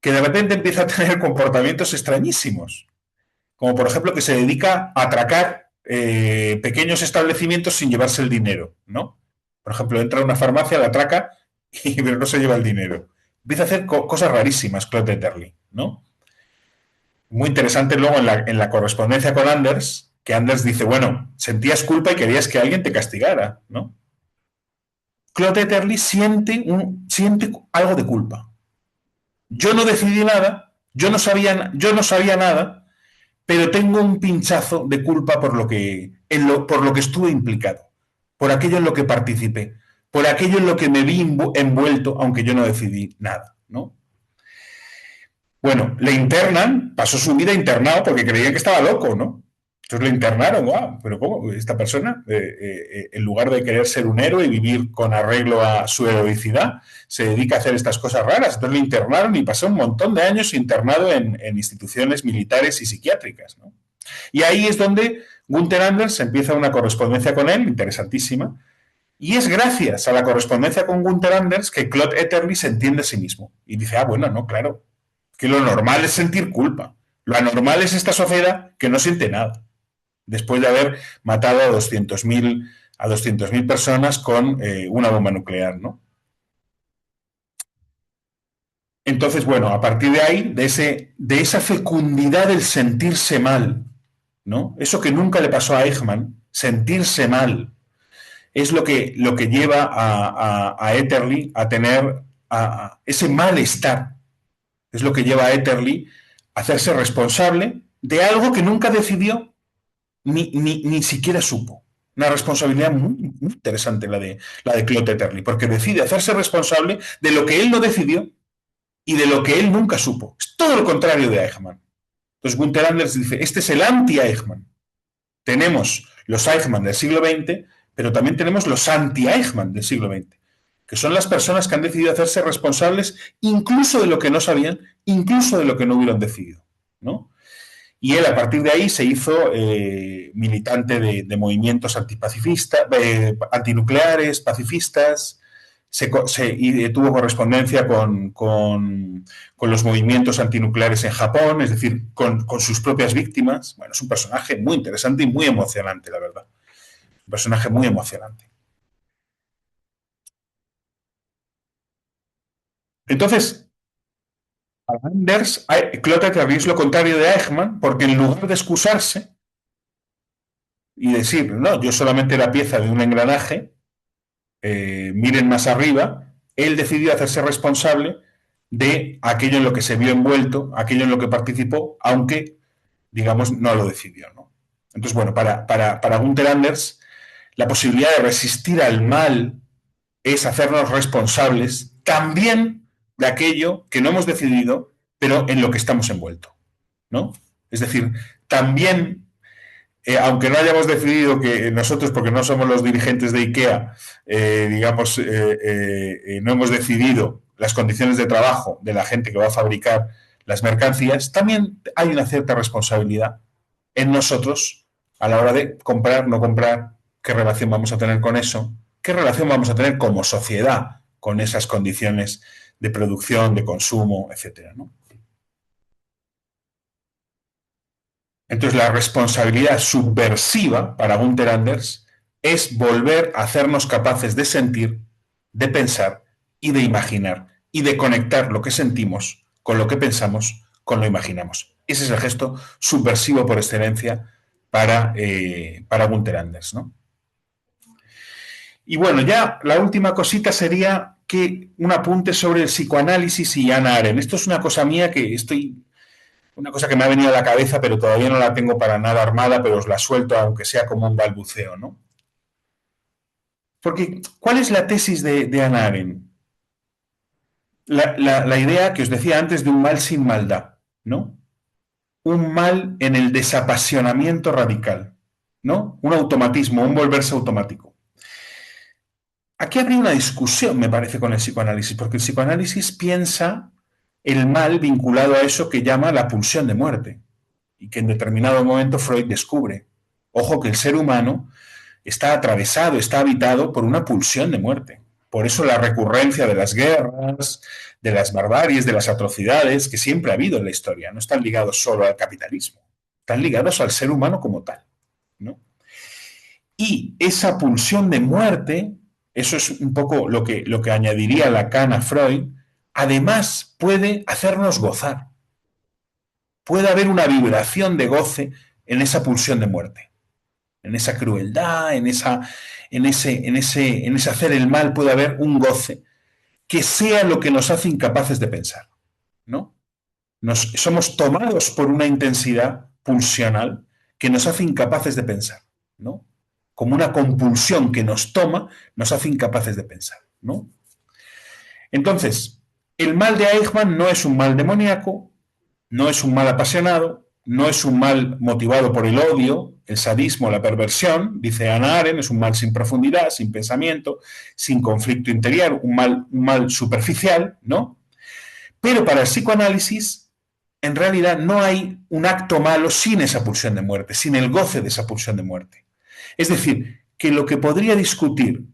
que de repente empieza a tener comportamientos extrañísimos. Como por ejemplo que se dedica a atracar pequeños establecimientos sin llevarse el dinero, ¿no? Por ejemplo, entra a una farmacia, la atraca, pero no se lleva el dinero. Empieza a hacer cosas rarísimas Claude Hetterly, ¿no? Muy interesante luego en la correspondencia con Anders, que Anders dice, bueno, sentías culpa y querías que alguien te castigara, ¿no? Claude Hetterly siente algo de culpa. Yo no decidí nada, yo no sabía nada, pero tengo un pinchazo de culpa por lo que estuve implicado, por aquello en lo que participé, por aquello en lo que me vi envuelto, aunque yo no decidí nada, ¿no? Bueno, le internan, pasó su vida internado porque creían que estaba loco, ¿no? Entonces le internaron, wow, pero ¿cómo? Esta persona, en lugar de querer ser un héroe y vivir con arreglo a su heroicidad, se dedica a hacer estas cosas raras. Entonces le internaron y pasó un montón de años internado en instituciones militares y psiquiátricas, ¿no? Y ahí es donde Gunther Anders empieza una correspondencia con él, interesantísima, y es gracias a la correspondencia con Gunther Anders que Claude Hetterly se entiende a sí mismo. Y dice, bueno, no, claro, que lo normal es sentir culpa. Lo anormal es esta sociedad que no siente nada, después de haber matado a 200.000 personas con una bomba nuclear, ¿no? Entonces, bueno, a partir de ahí, de esa fecundidad del sentirse mal, ¿no? Eso que nunca le pasó a Eichmann, sentirse mal, es lo que lleva a Hetterly a tener ese malestar. Es lo que lleva a Hetterly a hacerse responsable de algo que nunca decidió ni siquiera supo. Una responsabilidad muy, muy interesante la de Claude Hetterly, porque decide hacerse responsable de lo que él no decidió y de lo que él nunca supo. Es todo lo contrario de Eichmann. Entonces Günther Anders dice, este es el anti-Eichmann. Tenemos los Eichmann del siglo XX, pero también tenemos los anti-Eichmann del siglo XX, que son las personas que han decidido hacerse responsables incluso de lo que no sabían, incluso de lo que no hubieran decidido, ¿no? Y él a partir de ahí se hizo militante de movimientos antipacifistas, antinucleares, pacifistas, y tuvo correspondencia con los movimientos antinucleares en Japón, es decir, con sus propias víctimas. Bueno, es un personaje muy interesante y muy emocionante, la verdad. Un personaje muy emocionante. Entonces, Anders, Clotaire es lo contrario de Eichmann, porque en lugar de excusarse y decir, no, yo solamente era pieza de un engranaje, miren más arriba, él decidió hacerse responsable de aquello en lo que se vio envuelto, aquello en lo que participó, aunque, digamos, no lo decidió, ¿no? Entonces, bueno, para Günther Anders, la posibilidad de resistir al mal es hacernos responsables también de aquello que no hemos decidido, pero en lo que estamos envueltos, ¿no? Es decir, también aunque no hayamos decidido que nosotros, porque no somos los dirigentes de IKEA, digamos, no hemos decidido las condiciones de trabajo de la gente que va a fabricar las mercancías, también hay una cierta responsabilidad en nosotros a la hora de comprar, no comprar, qué relación vamos a tener con eso, qué relación vamos a tener como sociedad con esas condiciones de producción, de consumo, etcétera, ¿no? Entonces, la responsabilidad subversiva para Günther Anders es volver a hacernos capaces de sentir, de pensar y de imaginar y de conectar lo que sentimos con lo que pensamos, con lo que imaginamos. Ese es el gesto subversivo por excelencia para Günther Anders, ¿no? Y bueno, ya la última cosita sería que un apunte sobre el psicoanálisis y Hannah Arendt. Esto es una cosa mía una cosa que me ha venido a la cabeza, pero todavía no la tengo para nada armada, pero os la suelto, aunque sea como un balbuceo, ¿no? Porque, ¿cuál es la tesis de Hannah Arendt? La idea que os decía antes de un mal sin maldad, ¿no? Un mal en el desapasionamiento radical, ¿no? Un automatismo, un volverse automático. Aquí habría una discusión, me parece, con el psicoanálisis, porque el psicoanálisis piensa el mal vinculado a eso que llama la pulsión de muerte, y que en determinado momento Freud descubre. Ojo que el ser humano está atravesado, está habitado por una pulsión de muerte. Por eso la recurrencia de las guerras, de las barbaries, de las atrocidades que siempre ha habido en la historia, no están ligados solo al capitalismo, están ligados al ser humano como tal, ¿no? Y esa pulsión de muerte, eso es un poco lo que añadiría Lacan a Freud, además puede hacernos gozar. Puede haber una vibración de goce en esa pulsión de muerte, en esa crueldad, en ese hacer el mal, puede haber un goce que sea lo que nos hace incapaces de pensar, ¿no? Somos tomados por una intensidad pulsional que nos hace incapaces de pensar, ¿no? Como una compulsión que nos toma, nos hace incapaces de pensar, ¿no? Entonces, el mal de Eichmann no es un mal demoníaco, no es un mal apasionado, no es un mal motivado por el odio, el sadismo, la perversión, dice Hannah Arendt, es un mal sin profundidad, sin pensamiento, sin conflicto interior, un mal superficial, ¿no? Pero para el psicoanálisis, en realidad no hay un acto malo sin esa pulsión de muerte, sin el goce de esa pulsión de muerte. Es decir, que lo que podría discutir,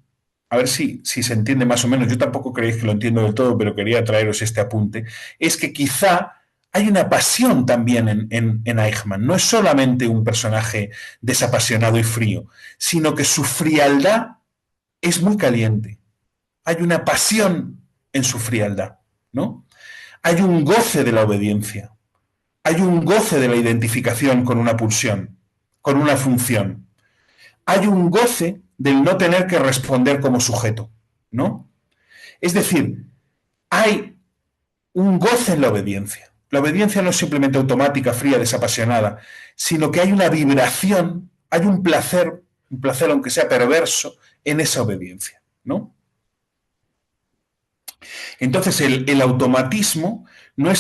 a ver si se entiende más o menos, yo tampoco creéis que lo entiendo del todo, pero quería traeros este apunte, es que quizá hay una pasión también en Eichmann. No es solamente un personaje desapasionado y frío, sino que su frialdad es muy caliente. Hay una pasión en su frialdad, ¿no? Hay un goce de la obediencia. Hay un goce de la identificación con una pulsión, con una función. Hay un goce del no tener que responder como sujeto, ¿no? Es decir, hay un goce en la obediencia. La obediencia no es simplemente automática, fría, desapasionada, sino que hay una vibración, hay un placer aunque sea perverso, en esa obediencia, ¿no? Entonces, el automatismo no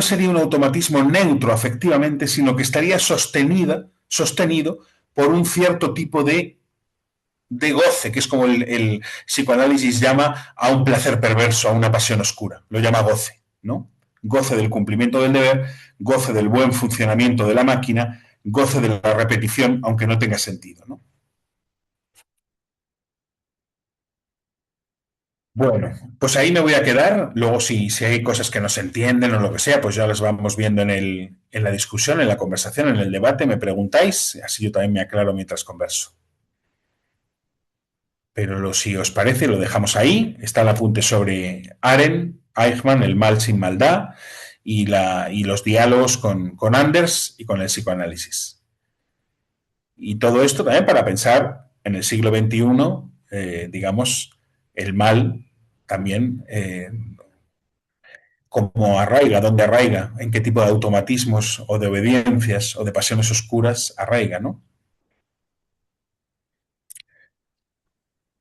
sería un automatismo neutro, efectivamente, sino que estaría sostenido por un cierto tipo de goce, que es como el psicoanálisis llama a un placer perverso, a una pasión oscura. Lo llama goce, ¿no? Goce del cumplimiento del deber, goce del buen funcionamiento de la máquina, goce de la repetición, aunque no tenga sentido, ¿no? Bueno, pues ahí me voy a quedar. Luego, si hay cosas que no se entienden o lo que sea, pues ya las vamos viendo en la discusión, en la conversación, en el debate. Me preguntáis, así yo también me aclaro mientras converso. Pero si os parece, lo dejamos ahí. Está el apunte sobre Arendt, Eichmann, el mal sin maldad y los diálogos con Anders y con el psicoanálisis. Y todo esto también para pensar en el siglo XXI, digamos, el mal también, cómo arraiga, dónde arraiga, en qué tipo de automatismos o de obediencias o de pasiones oscuras arraiga, ¿no?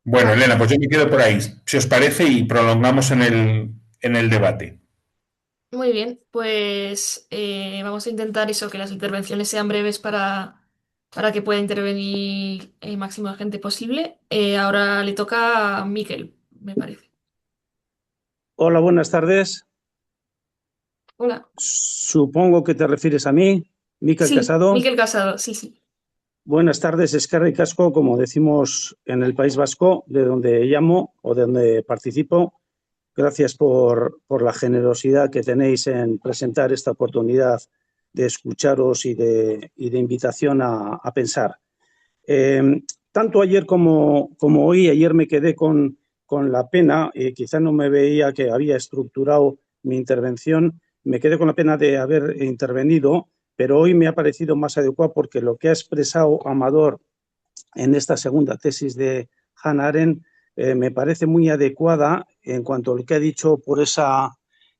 Bueno, Vale, Elena, pues yo me quedo por ahí, si os parece, y prolongamos en el debate. muy bien. Pues vamos a intentar eso, que las intervenciones sean breves para que pueda intervenir el máximo de gente posible. Ahora le toca a Miquel, me parece. Hola, buenas tardes. Hola. Supongo que te refieres a mí, Miquel Sí, Casado. Miquel Casado, sí, sí. Buenas tardes, eskerrik asko, como decimos en el País Vasco, de donde llamo o de donde participo. Gracias por la generosidad que tenéis en presentar esta oportunidad de escucharos y de invitación a pensar. Tanto ayer como hoy, ayer me quedé con la pena, quizá no me veía que había estructurado mi intervención, me quedé con la pena de haber intervenido, pero hoy me ha parecido más adecuado porque lo que ha expresado Amador en esta segunda tesis de Hannah Arendt me parece muy adecuada en cuanto a lo que ha dicho por esa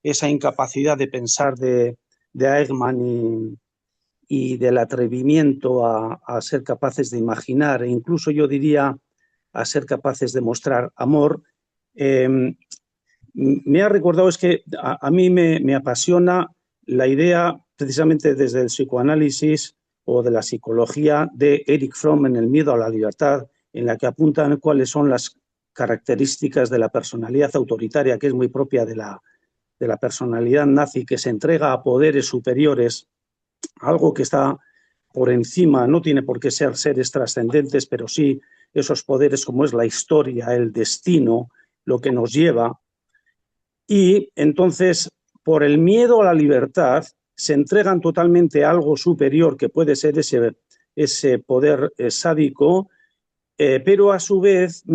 incapacidad de pensar de Eichmann y del atrevimiento a ser capaces de imaginar, e incluso yo diría a ser capaces de mostrar amor. Me ha recordado, es que a mí me apasiona la idea, precisamente desde el psicoanálisis o de la psicología, de Erich Fromm en El miedo a la libertad, en la que apuntan cuáles son las características de la personalidad autoritaria, que es muy propia de la personalidad nazi, que se entrega a poderes superiores, algo que está por encima, no tiene por qué ser seres trascendentes, pero sí esos poderes como es la historia, el destino, lo que nos lleva. Y entonces, por el miedo a la libertad, se entregan totalmente a algo superior, que puede ser ese poder sádico, pero a su vez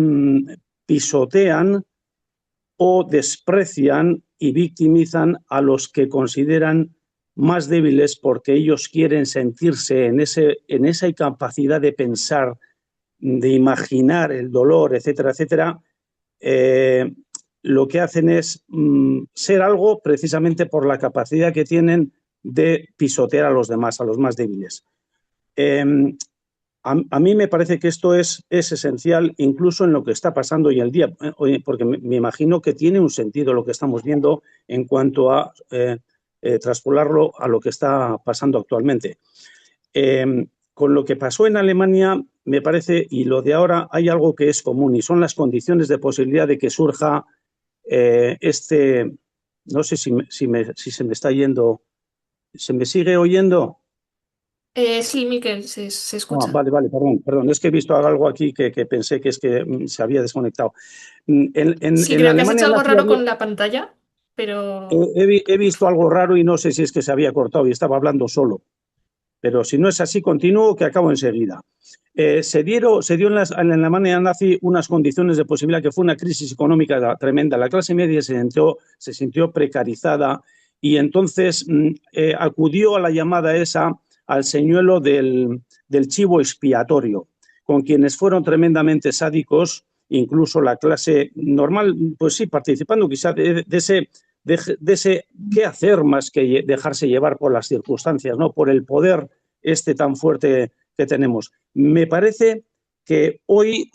pisotean o desprecian y victimizan a los que consideran más débiles porque ellos quieren sentirse en esa incapacidad de pensar, de imaginar el dolor, etcétera, etcétera. Lo que hacen es ser algo precisamente por la capacidad que tienen de pisotear a los demás, a los más débiles. A mí me parece que esto es esencial incluso en lo que está pasando hoy el día, porque me imagino que tiene un sentido lo que estamos viendo en cuanto a traspolarlo a lo que está pasando actualmente. Con lo que pasó en Alemania, me parece, y lo de ahora, hay algo que es común y son las condiciones de posibilidad de que surja no sé si se me está yendo, ¿se me sigue oyendo? Sí, Miquel, se escucha. Vale, perdón. Es que he visto algo aquí que pensé que es que se había desconectado. Sí, En creo que has hecho Alemania algo nazi raro con la pantalla, pero he visto algo raro y no sé si es que se había cortado y estaba hablando solo. Pero si no es así, continúo, que acabo enseguida. Se dio en Alemania nazi unas condiciones de posibilidad, que fue una crisis económica tremenda. La clase media se sintió precarizada y entonces acudió a la llamada esa, al señuelo del chivo expiatorio, con quienes fueron tremendamente sádicos, incluso la clase normal, pues sí, participando quizá de ese qué hacer más que dejarse llevar por las circunstancias, ¿no? Por el poder tan fuerte que tenemos. Me parece que hoy,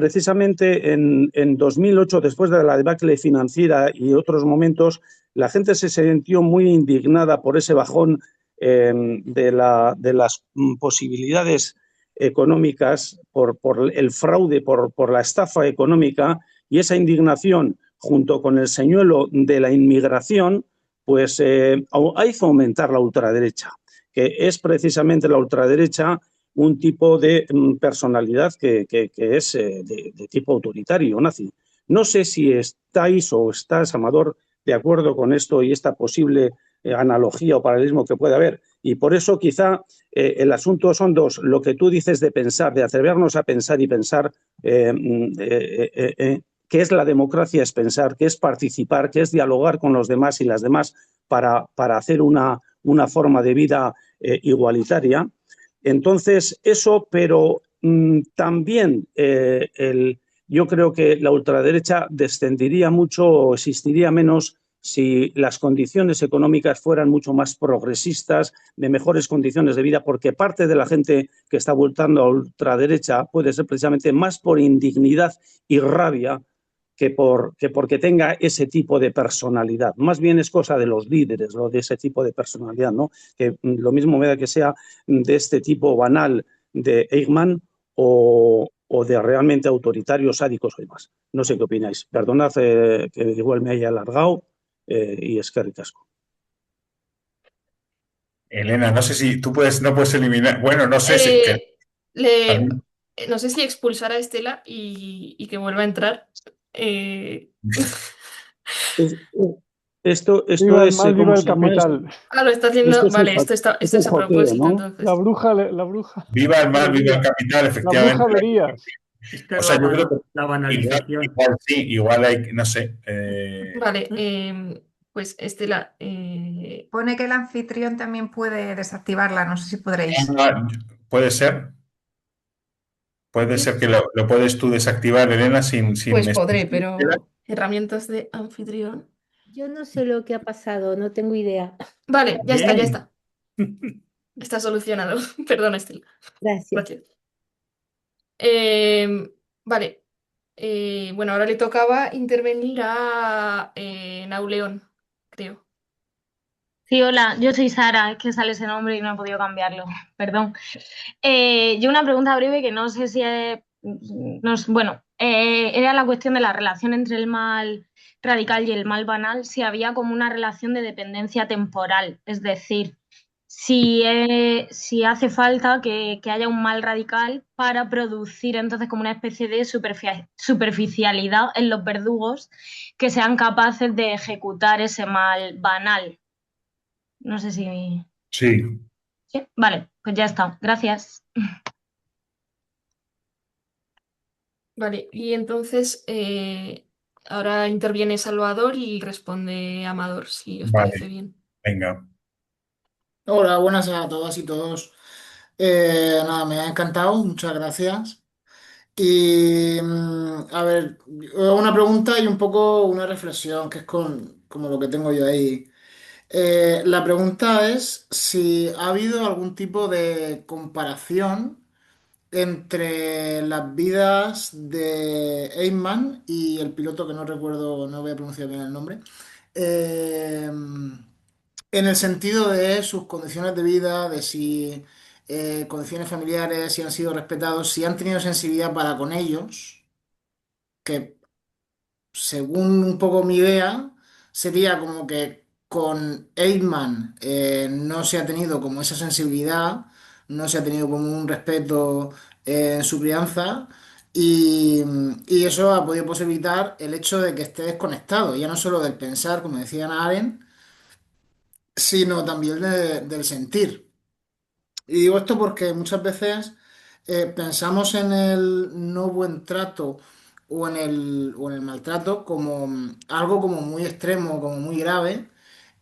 precisamente en 2008, después de la debacle financiera y otros momentos, la gente se sintió muy indignada por ese bajón de las posibilidades económicas, por el fraude, por la estafa económica, y esa indignación junto con el señuelo de la inmigración, pues hizo aumentar la ultraderecha, que es precisamente la ultraderecha un tipo de personalidad que es de tipo autoritario, nazi. No sé si estáis o estás, Amador, de acuerdo con esto y esta posible analogía o paralelismo que puede haber. Y por eso quizá el asunto son dos, lo que tú dices de pensar, de atrevernos a pensar y pensar qué es la democracia, es pensar, qué es participar, qué es dialogar con los demás y las demás para hacer una forma de vida igualitaria. Entonces, eso, pero también yo creo que la ultraderecha descendería mucho o existiría menos si las condiciones económicas fueran mucho más progresistas, de mejores condiciones de vida, porque parte de la gente que está voltando a ultraderecha puede ser precisamente más por indignidad y rabia que porque tenga ese tipo de personalidad. Más bien es cosa de los líderes, ¿no? De ese tipo de personalidad, ¿no? Que lo mismo me da que sea de este tipo banal de Eichmann o de realmente autoritarios, sádicos o demás. No sé qué opináis. Perdonad que igual me haya alargado y es que ricasco. Elena, no sé si tú no puedes eliminar. Bueno, no sé si. Eh, le, no sé si expulsar a Estela y que vuelva a entrar. Eh, Es, esto Viva el es, mal, viva ¿cómo el se llama esto? ah, lo está Esto haciendo. es el, Vale, es esto el es a joteo, propósito, ¿no? La entonces. bruja, la bruja Viva el mal, viva el verías. capital, La bruja efectivamente. verías. Es que O sea, yo creo que la igual, banalización. igual sí, igual hay, no sé. Vale, pues Estela. Pone que el anfitrión también puede desactivarla, no sé si podréis. Puede ser, puede Sí, ser que lo puedes tú desactivar, Elena, sin pues podré, expulsar. pero herramientas de anfitrión. Yo no sé lo que ha pasado, no tengo idea. Vale, ya está, ya Bien. está. Está solucionado. Perdona, Estela. Gracias. Gracias. Em, vale. Bueno, ahora le tocaba intervenir a Nauleón, creo. Sí, hola, yo soy Sara, es que sale ese nombre y no he podido cambiarlo, perdón. Yo una pregunta breve que no sé si es, bueno, era la cuestión de la relación entre el mal radical y el mal banal, si había como una relación de dependencia temporal, es decir, si hace falta que haya un mal radical para producir entonces como una especie de superficialidad en los verdugos que sean capaces de ejecutar ese mal banal. No sé si... Sí, ¿Sí? Vale, pues ya está. Gracias. Vale, y entonces ahora interviene Salvador y responde Amador, si os parece vale, bien. venga. Hola, buenas a todas y todos. Nada, me ha encantado, muchas gracias. Y a ver, una pregunta y un poco una reflexión, que es como lo que tengo yo ahí. La pregunta es si ha habido algún tipo de comparación entre las vidas de Eichmann y el piloto que no recuerdo, no voy a pronunciar bien el nombre. Eh, en el sentido de sus condiciones de vida, de si condiciones familiares, si han sido respetados, si han tenido sensibilidad para con ellos, que según un poco mi idea, sería como que con Eichmann no se ha tenido como esa sensibilidad, no se ha tenido como un respeto en su crianza. Y eso ha podido posibilitar el hecho de que esté desconectado, ya no solo del pensar, como decía Hannah Arendt, sino también del sentir. Y digo esto porque muchas veces pensamos en el no buen trato o en el maltrato como algo como muy extremo, como muy grave,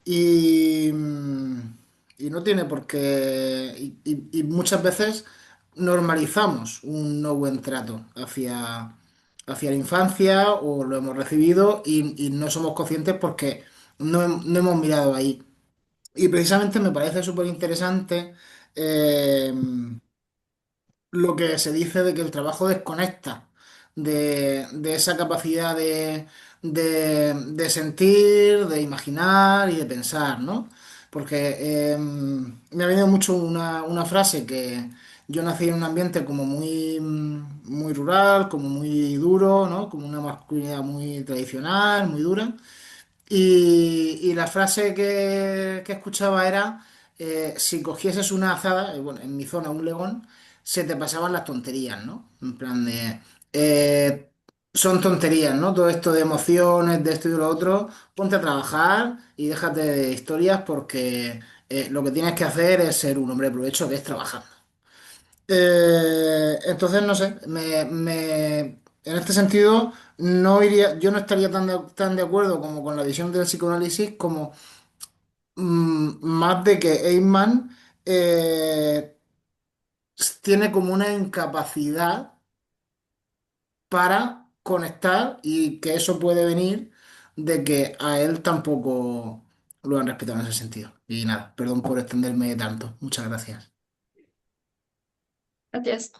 y, y no tiene por qué. Y muchas veces normalizamos un no buen trato hacia la infancia o lo hemos recibido y no somos conscientes porque no hemos mirado ahí. Y precisamente me parece súper interesante lo que se dice de que el trabajo desconecta de esa capacidad de sentir, de imaginar y de pensar, ¿no? Porque me ha venido mucho una frase que yo nací en un ambiente como muy rural, como muy duro, ¿no? Como una masculinidad muy tradicional, muy dura. Y la frase que escuchaba era, si cogieses una azada, bueno, en mi zona un león, se te pasaban las tonterías, ¿no? En plan de, eh, son tonterías, ¿no? Todo esto de emociones, de esto y de lo otro, ponte a trabajar y déjate de historias porque lo que tienes que hacer es ser un hombre de provecho, que es trabajar. Entonces, no sé, en este sentido no iría, yo no estaría tan de acuerdo como con la visión del psicoanálisis como más de que Eichmann eh, tiene como una incapacidad para conectar y que eso puede venir de que a él tampoco lo han respetado en ese sentido. Y nada, perdón por extenderme tanto. Muchas gracias. Gracias.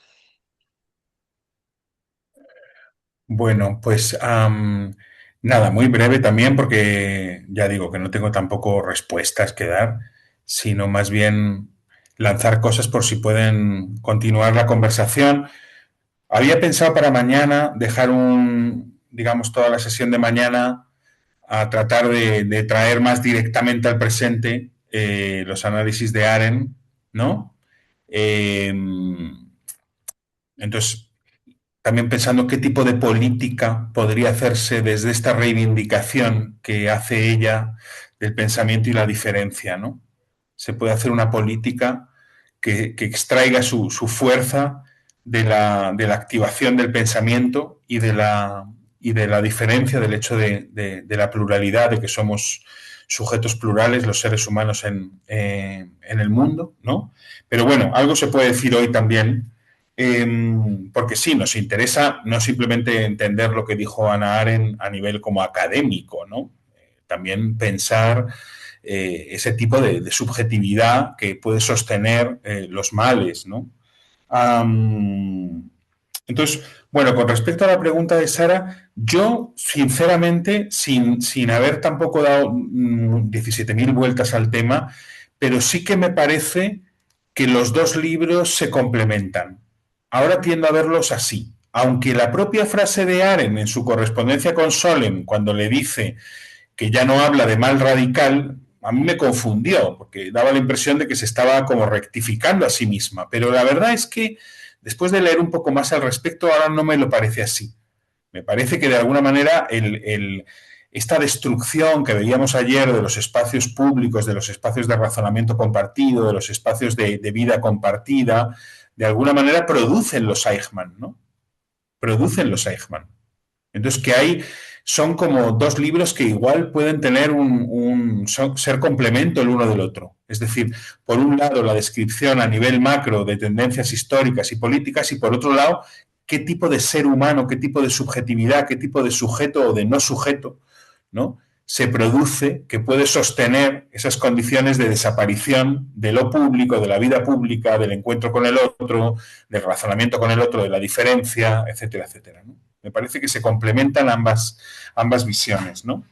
Bueno, pues nada, muy breve también porque ya digo que no tengo tampoco respuestas que dar, sino más bien lanzar cosas por si pueden continuar la conversación. Había pensado para mañana dejar digamos, toda la sesión de mañana a tratar de traer más directamente al presente los análisis de Arendt, ¿no? Eh, entonces, también pensando qué tipo de política podría hacerse desde esta reivindicación que hace ella del pensamiento y la diferencia, ¿no? Se puede hacer una política que extraiga su fuerza de la activación del pensamiento y de la diferencia, del hecho de la pluralidad, de que somos sujetos plurales, los seres humanos en el mundo, ¿no? Pero bueno, algo se puede decir hoy también, porque sí, nos interesa no simplemente entender lo que dijo Hannah Arendt a nivel como académico, ¿no? También pensar ese tipo de subjetividad que puede sostener los males, ¿no? Entonces, bueno, con respecto a la pregunta de Sara, yo, sinceramente, sin haber tampoco dado 17.000 vueltas al tema, pero sí que me parece que los dos libros se complementan. Ahora tiendo a verlos así. Aunque la propia frase de Arendt en su correspondencia con Solem, cuando le dice que ya no habla de mal radical, a mí me confundió, porque daba la impresión de que se estaba como rectificando a sí misma. Pero la verdad es que después de leer un poco más al respecto, ahora no me lo parece así. Me parece que de alguna manera esta destrucción que veíamos ayer de los espacios públicos, de los espacios de razonamiento compartido, de los espacios de vida compartida, de alguna manera producen los Eichmann, ¿no? Producen los Eichmann. Entonces, son como dos libros que igual pueden tener ser complemento el uno del otro. Es decir, por un lado, la descripción a nivel macro de tendencias históricas y políticas, y por otro lado, qué tipo de ser humano, qué tipo de subjetividad, qué tipo de sujeto o de no sujeto, ¿no?, se produce, que puede sostener esas condiciones de desaparición de lo público, de la vida pública, del encuentro con el otro, del razonamiento con el otro, de la diferencia, etcétera, etcétera, ¿no? Me parece que se complementan ambas visiones, ¿no?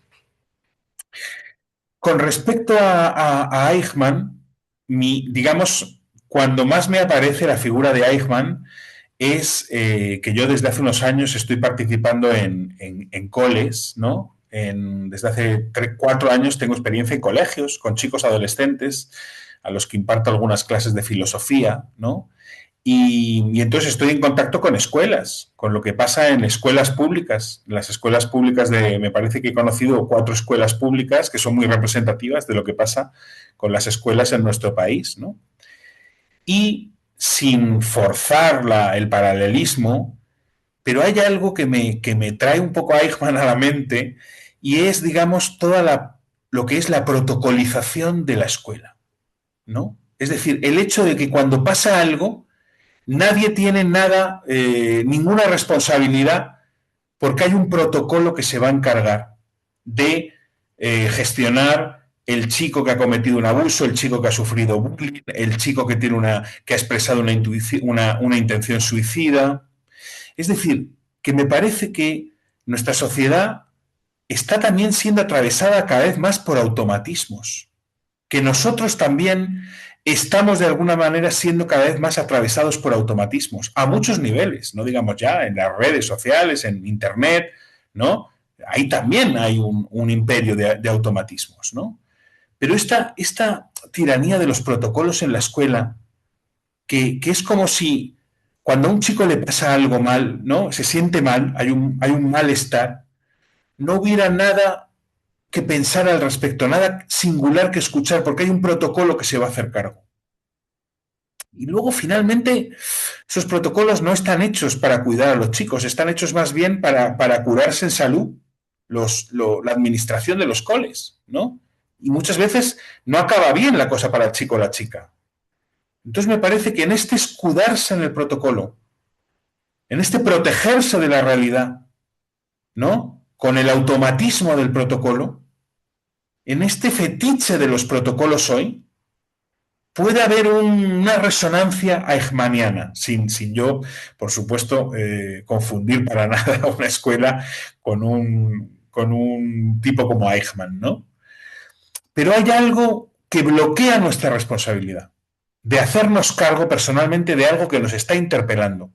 Con respecto a Eichmann, digamos, cuando más me aparece la figura de Eichmann es que yo desde hace unos años estoy participando en coles, ¿no? Desde hace 4 años tengo experiencia en colegios con chicos adolescentes a los que imparto algunas clases de filosofía, ¿no? Y entonces estoy en contacto con escuelas, con lo que pasa en escuelas públicas. Las escuelas públicas me parece que he conocido 4 escuelas públicas que son muy representativas de lo que pasa con las escuelas en nuestro país, ¿no? Y sin forzar el paralelismo, pero hay algo que me trae un poco a Eichmann a la mente y es, digamos, lo que es la protocolización de la escuela, ¿no? Es decir, el hecho de que cuando pasa algo, nadie tiene ninguna responsabilidad porque hay un protocolo que se va a encargar de gestionar el chico que ha cometido un abuso, el chico que ha sufrido bullying, el chico que ha expresado una intención suicida. Es decir, que me parece que nuestra sociedad está también siendo atravesada cada vez más por automatismos, que nosotros también estamos de alguna manera siendo cada vez más atravesados por automatismos, a muchos niveles, no digamos ya en las redes sociales, en Internet, ¿no? Ahí también hay un imperio de automatismos, ¿no? Pero esta tiranía de los protocolos en la escuela, que es como si cuando a un chico le pasa algo mal, ¿no? Se siente mal, hay un malestar, no hubiera nada que pensar al respecto, nada singular que escuchar, porque hay un protocolo que se va a hacer cargo. Y luego, finalmente, esos protocolos no están hechos para cuidar a los chicos, están hechos más bien para curarse en salud la administración de los coles, ¿no? Y muchas veces no acaba bien la cosa para el chico o la chica. Entonces me parece que en este escudarse en el protocolo, en este protegerse de la realidad, ¿no? Con el automatismo del protocolo, en este fetiche de los protocolos hoy, puede haber una resonancia eichmanniana, sin yo, por supuesto, confundir para nada una escuela con un tipo como Eichmann, ¿no? Pero hay algo que bloquea nuestra responsabilidad, de hacernos cargo personalmente de algo que nos está interpelando,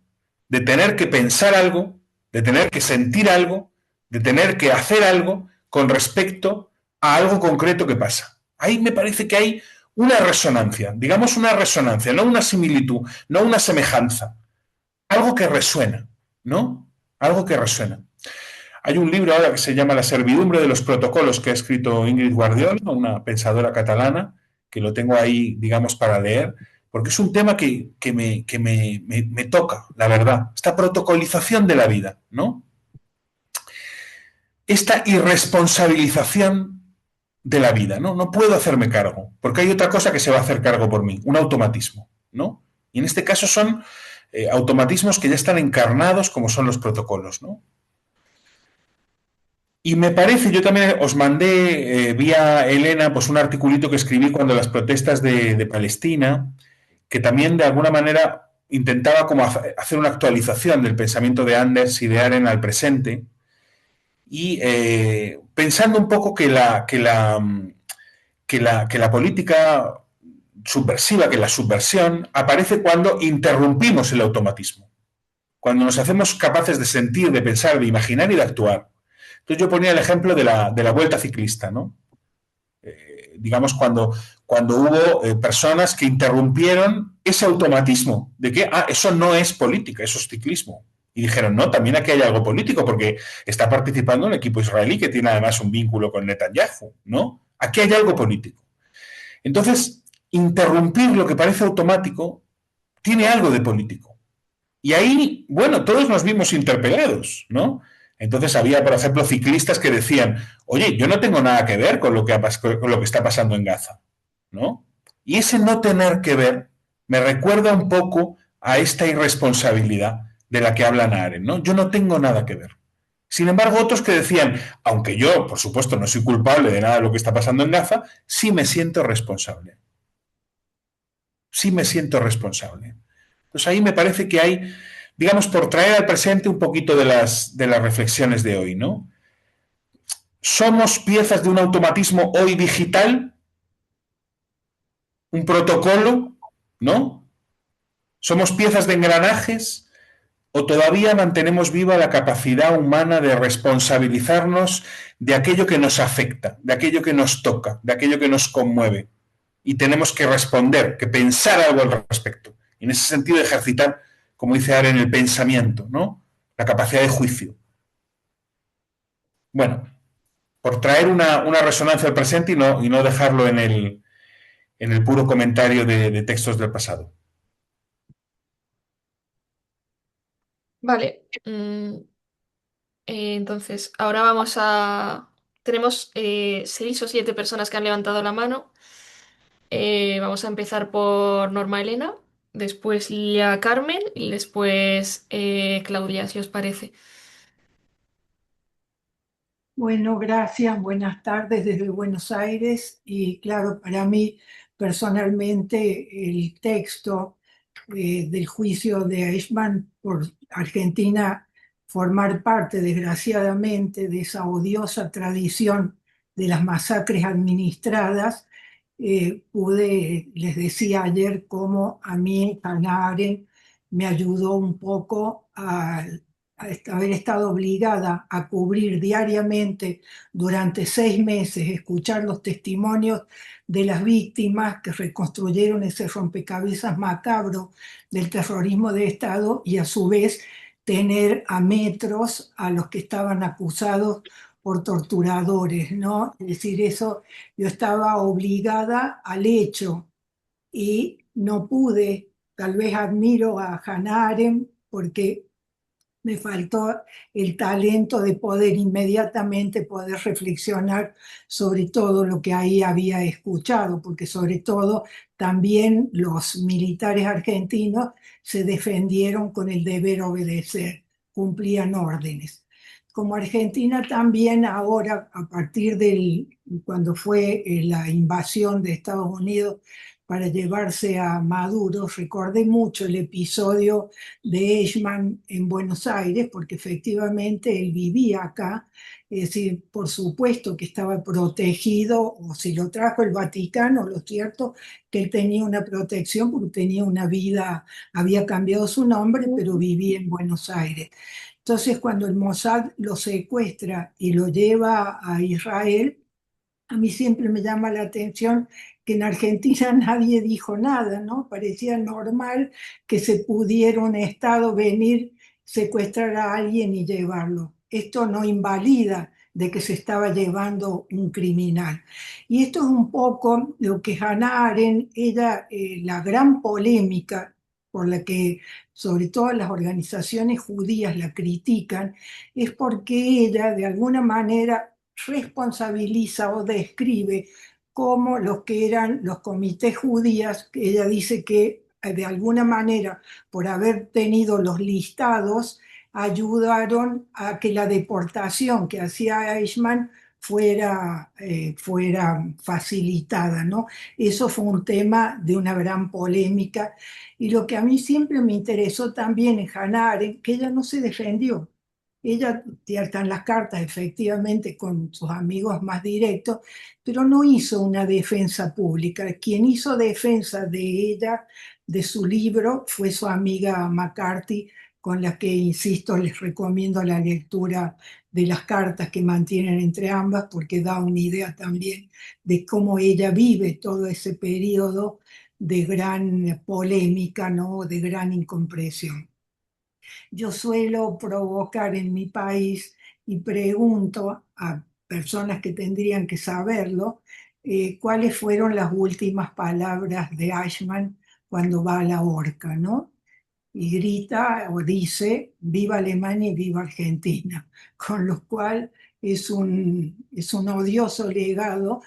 de tener que pensar algo, de tener que sentir algo, de tener que hacer algo con respecto a algo concreto que pasa. Ahí me parece que hay una resonancia, digamos una resonancia, no una similitud, no una semejanza, algo que resuena, ¿no? Algo que resuena. Hay un libro ahora que se llama La servidumbre de los protocolos que ha escrito Ingrid Guardiola, una pensadora catalana, que lo tengo ahí, digamos, para leer, porque es un tema que me toca, la verdad. Esta protocolización de la vida, ¿no? Esta irresponsabilización de la vida, ¿no? No puedo hacerme cargo, porque hay otra cosa que se va a hacer cargo por mí, un automatismo, ¿no? Y en este caso son automatismos que ya están encarnados como son los protocolos, ¿no? Y me parece, yo también os mandé vía Elena pues un articulito que escribí cuando las protestas de Palestina, que también de alguna manera intentaba como hacer una actualización del pensamiento de Anders y de Arendt al presente, y pensando un poco que la política subversiva, que la subversión, aparece cuando interrumpimos el automatismo, cuando nos hacemos capaces de sentir, de pensar, de imaginar y de actuar. Entonces yo ponía el ejemplo de la vuelta ciclista, ¿no? Digamos, cuando hubo personas que interrumpieron ese automatismo de que, eso no es política, eso es ciclismo. Y dijeron, no, también aquí hay algo político, porque está participando un equipo israelí que tiene además un vínculo con Netanyahu, ¿no? Aquí hay algo político. Entonces, interrumpir lo que parece automático tiene algo de político. Y ahí, bueno, todos nos vimos interpelados, ¿no? Entonces había, por ejemplo, ciclistas que decían, oye, yo no tengo nada que ver con lo que está pasando en Gaza, ¿no? Y ese no tener que ver me recuerda un poco a esta irresponsabilidad de la que habla Arendt, ¿no? Yo no tengo nada que ver. Sin embargo, otros que decían, aunque yo, por supuesto, no soy culpable de nada de lo que está pasando en Gaza, sí me siento responsable. Sí me siento responsable. Pues ahí me parece que hay, digamos, por traer al presente un poquito de las reflexiones de hoy, ¿no? ¿Somos piezas de un automatismo hoy digital? ¿Un protocolo? ¿No? ¿Somos piezas de engranajes? ¿O todavía mantenemos viva la capacidad humana de responsabilizarnos de aquello que nos afecta, de aquello que nos toca, de aquello que nos conmueve? Y tenemos que responder, que pensar algo al respecto. Y en ese sentido ejercitar, como dice Arendt, el pensamiento, ¿no? La capacidad de juicio. Bueno, por traer una resonancia al presente y no dejarlo en el puro comentario de textos del pasado. Vale. Entonces, ahora tenemos 6 o 7 personas que han levantado la mano. Vamos a empezar por Norma Elena, después Lilia Carmen y después Claudia, si os parece. Bueno, gracias. Buenas tardes desde Buenos Aires. Y claro, para mí personalmente el texto del juicio de Eichmann por Argentina formar parte, desgraciadamente, de esa odiosa tradición de las masacres administradas, les decía ayer cómo a mí Hannah Arendt me ayudó un poco a haber estado obligada a cubrir diariamente durante 6 meses, escuchar los testimonios de las víctimas que reconstruyeron ese rompecabezas macabro del terrorismo de Estado y a su vez tener a metros a los que estaban acusados por torturadores, ¿no? Es decir, eso yo estaba obligada al hecho y no pude, tal vez admiro a Hannah Arendt porque me faltó el talento de poder inmediatamente poder reflexionar sobre todo lo que ahí había escuchado, porque sobre todo también los militares argentinos se defendieron con el deber obedecer, cumplían órdenes. Como Argentina también ahora, a partir cuando fue la invasión de Estados Unidos para llevarse a Maduro, recordé mucho el episodio de Eichmann en Buenos Aires, porque efectivamente él vivía acá, es decir, por supuesto que estaba protegido, o si lo trajo el Vaticano, lo cierto que él tenía una protección porque tenía una vida, había cambiado su nombre, pero vivía en Buenos Aires. Entonces, cuando el Mossad lo secuestra y lo lleva a Israel, a mí siempre me llama la atención que en Argentina nadie dijo nada, ¿no? Parecía normal que se pudiera un Estado venir, secuestrar a alguien y llevarlo. Esto no invalida de que se estaba llevando un criminal. Y esto es un poco lo que Hannah Arendt, ella, la gran polémica por la que sobre todo las organizaciones judías la critican, es porque ella de alguna manera responsabiliza o describe como los que eran los comités judías, que ella dice que de alguna manera, por haber tenido los listados, ayudaron a que la deportación que hacía Eichmann fuera facilitada, ¿no? Eso fue un tema de una gran polémica. Y lo que a mí siempre me interesó también en Hannah Arendt, que ella no se defendió. Ella está en las cartas, efectivamente, con sus amigos más directos, pero no hizo una defensa pública. Quien hizo defensa de ella, de su libro, fue su amiga McCarthy, con la que, insisto, les recomiendo la lectura de las cartas que mantienen entre ambas, porque da una idea también de cómo ella vive todo ese periodo de gran polémica, ¿no? De gran incomprensión. Yo suelo provocar en mi país y pregunto a personas que tendrían que saberlo, cuáles fueron las últimas palabras de Eichmann cuando va a la horca, ¿no? Y grita o dice, viva Alemania y viva Argentina, con lo cual es un odioso legado,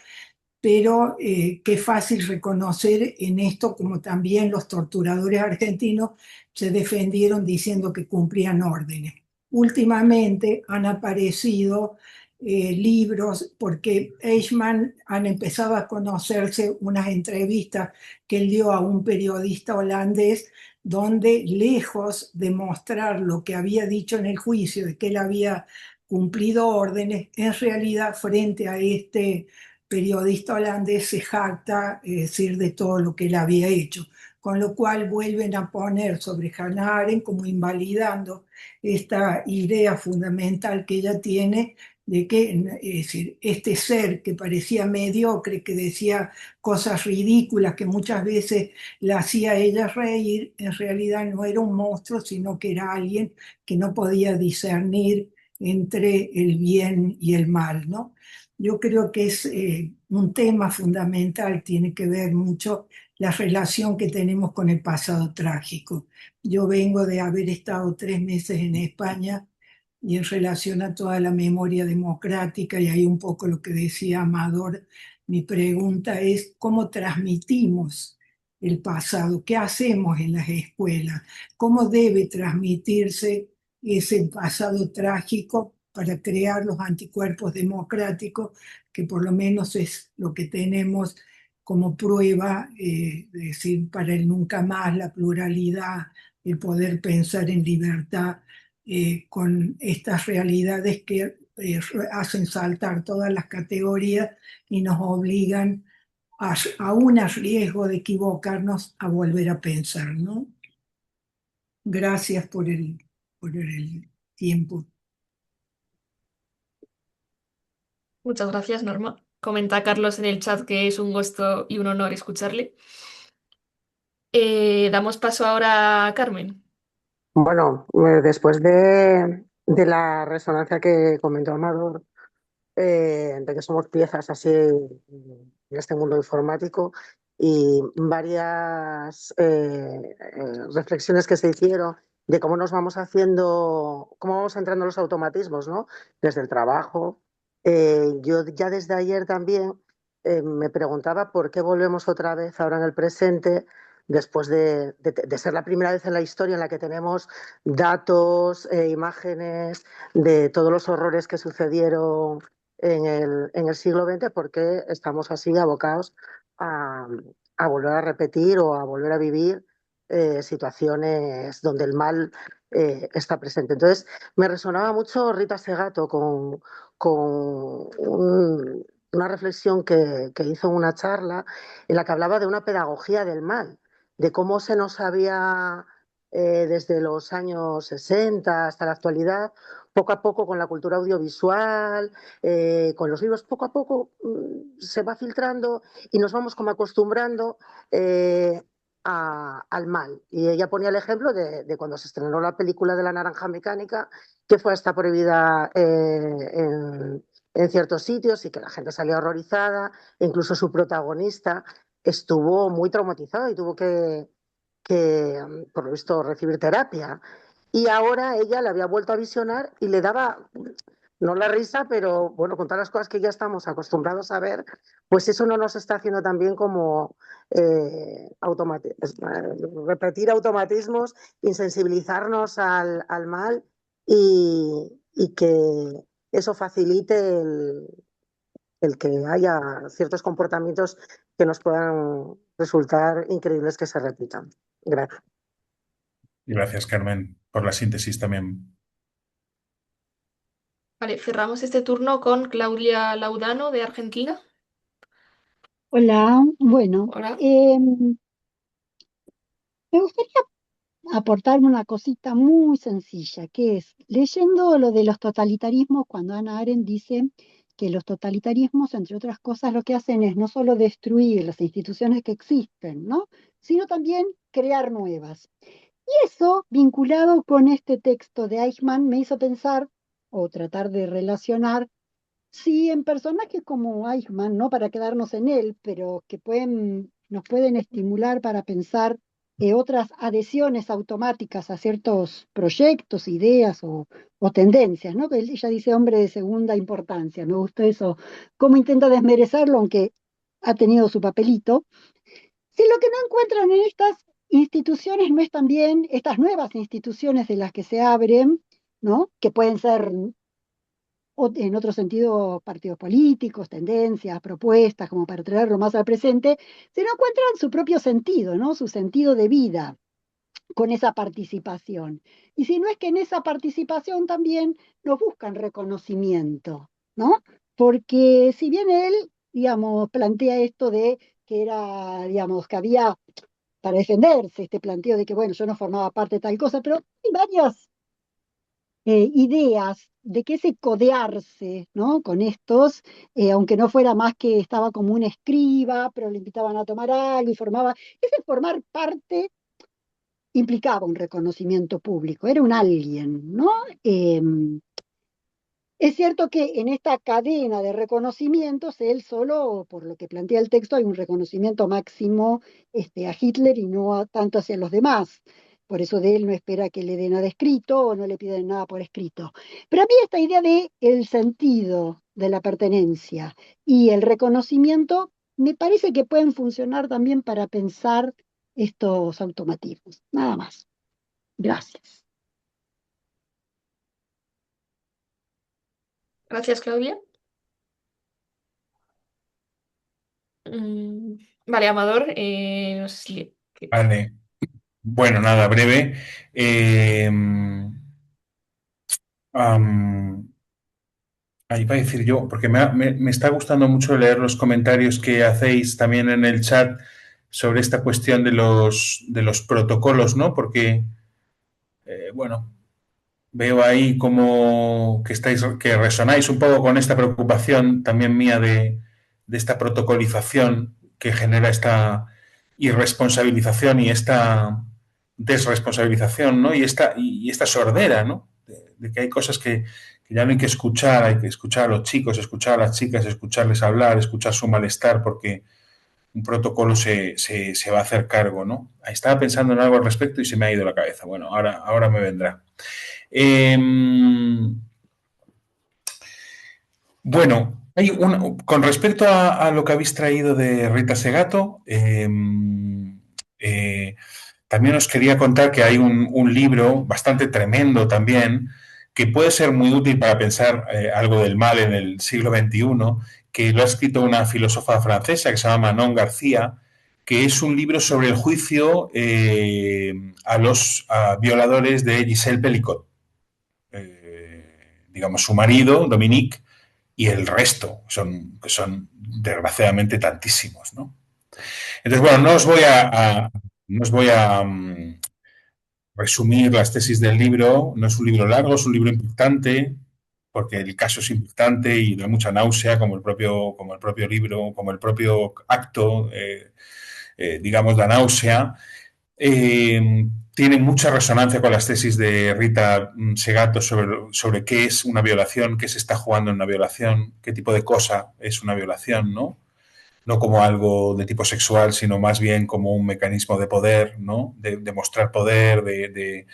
pero qué fácil reconocer en esto como también los torturadores argentinos se defendieron diciendo que cumplían órdenes. Últimamente han aparecido libros, porque Eichmann han empezado a conocerse unas entrevistas que él dio a un periodista holandés, donde lejos de mostrar lo que había dicho en el juicio, de que él había cumplido órdenes, en realidad frente a este periodista holandés se jacta, es decir, de todo lo que él había hecho, con lo cual vuelven a poner sobre Hannah Arendt como invalidando esta idea fundamental que ella tiene de que, es decir, este ser que parecía mediocre, que decía cosas ridículas, que muchas veces la hacía a ella reír, en realidad no era un monstruo, sino que era alguien que no podía discernir entre el bien y el mal, ¿no? Yo creo que es un tema fundamental, tiene que ver mucho la relación que tenemos con el pasado trágico. Yo vengo de haber estado 3 meses en España y en relación a toda la memoria democrática, y ahí un poco lo que decía Amador, mi pregunta es cómo transmitimos el pasado, qué hacemos en las escuelas, cómo debe transmitirse ese pasado trágico para crear los anticuerpos democráticos, que por lo menos es lo que tenemos como prueba, es decir, para el nunca más, la pluralidad, el poder pensar en libertad, con estas realidades que hacen saltar todas las categorías y nos obligan, aún a riesgo de equivocarnos, a volver a pensar, ¿no? Gracias por el tiempo. Muchas gracias, Norma. Comenta Carlos en el chat que es un gusto y un honor escucharle. Damos paso ahora a Carmen. Bueno, después de la resonancia que comentó Amador, de que somos piezas así en este mundo informático y varias reflexiones que se hicieron de cómo nos vamos haciendo, cómo vamos entrando en los automatismos, ¿no? Desde el trabajo. Yo ya desde ayer también me preguntaba por qué volvemos otra vez ahora en el presente, después de ser la primera vez en la historia en la que tenemos datos, imágenes de todos los horrores que sucedieron en el siglo XX, porque estamos así abocados a, a volver a repetir o a volver a vivir situaciones donde el mal está presente. Entonces, me resonaba mucho Rita Segato con una reflexión que hizo en una charla en la que hablaba de una pedagogía del mal, de cómo se nos había, desde los años 60 hasta la actualidad, poco a poco con la cultura audiovisual, con los libros, poco a poco se va filtrando y nos vamos como acostumbrando al mal. Y ella ponía el ejemplo de cuando se estrenó la película de la Naranja Mecánica, que fue hasta prohibida en ciertos sitios y que la gente salió horrorizada, e incluso su protagonista estuvo muy traumatizado y tuvo que, por lo visto, recibir terapia. Y ahora ella le había vuelto a visionar y le daba, no la risa, pero bueno, con todas las cosas que ya estamos acostumbrados a ver, pues eso no nos está haciendo también como repetir automatismos, insensibilizarnos al mal y que eso facilite el que haya ciertos comportamientos que nos puedan resultar increíbles que se repitan. Gracias. Gracias, Carmen, por la síntesis también. Vale, cerramos este turno con Claudia Laudano de Argentina. Hola, bueno, Hola. me gustaría aportar una cosita muy sencilla, que es, leyendo lo de los totalitarismos, cuando Hannah Arendt dice que los totalitarismos, entre otras cosas, lo que hacen es no solo destruir las instituciones que existen, ¿no? Sino también crear nuevas. Y eso, vinculado con este texto de Eichmann, me hizo pensar o tratar de relacionar sí, en personajes como Eichmann, no para quedarnos en él, pero que nos pueden estimular para pensar otras adhesiones automáticas a ciertos proyectos, ideas o tendencias, ¿no? Que ella dice hombre de segunda importancia, me gusta eso, cómo intenta desmerecerlo, aunque ha tenido su papelito. Si lo que no encuentran en estas instituciones no es también estas nuevas instituciones de las que se abren, ¿no? Que pueden ser o en otro sentido partidos políticos, tendencias, propuestas, como para traerlo más al presente, se no encuentran su propio sentido, ¿no? Su sentido de vida con esa participación. Y si no es que en esa participación también nos buscan reconocimiento, ¿no? Porque si bien él, digamos, plantea esto de que era, digamos, que había para defenderse este planteo de que, bueno, yo no formaba parte de tal cosa, pero hay varias ideas de que ese codearse, ¿no? Con estos, aunque no fuera más que estaba como un escriba, pero le invitaban a tomar algo y formaba, ese formar parte implicaba un reconocimiento público, era un alguien, ¿no? Es cierto que en esta cadena de reconocimientos, él solo, por lo que plantea el texto, hay un reconocimiento máximo a Hitler y no tanto hacia los demás. Por eso de él no espera que le den nada escrito o no le piden nada por escrito. Pero a mí esta idea de el sentido de la pertenencia y el reconocimiento me parece que pueden funcionar también para pensar estos automatismos. Nada más. Gracias. Gracias, Claudia. Vale, Amador, no sé si... Vale. Bueno, nada, breve. Ahí va a decir yo, porque me está gustando mucho leer los comentarios que hacéis también en el chat sobre esta cuestión de los protocolos, ¿no? Porque, bueno, veo ahí como que resonáis un poco con esta preocupación también mía de esta protocolización que genera esta irresponsabilización y esta desresponsabilización, ¿no? Y esta sordera, ¿no? De que hay cosas que ya no hay que escuchar a los chicos, escuchar a las chicas, escucharles hablar, escuchar su malestar, porque un protocolo se va a hacer cargo, ¿no? Estaba pensando en algo al respecto y se me ha ido la cabeza. Bueno, ahora me vendrá. Bueno, con respecto a lo que habéis traído de Rita Segato, también os quería contar que hay un libro bastante tremendo también, que puede ser muy útil para pensar algo del mal en el siglo XXI, que lo ha escrito una filósofa francesa que se llama Manon García, que es un libro sobre el juicio a los violadores de Gisèle Pelicot. Digamos, su marido, Dominique, y el resto, que son desgraciadamente tantísimos, ¿no? Entonces, bueno, no os voy a resumir las tesis del libro. No es un libro largo, es un libro importante, porque el caso es importante y da mucha náusea, como el propio libro, como el propio acto, digamos, da náusea. Tiene mucha resonancia con las tesis de Rita Segato sobre qué es una violación, qué se está jugando en una violación, qué tipo de cosa es una violación, ¿no? No como algo de tipo sexual, sino más bien como un mecanismo de poder, ¿no? De mostrar poder, de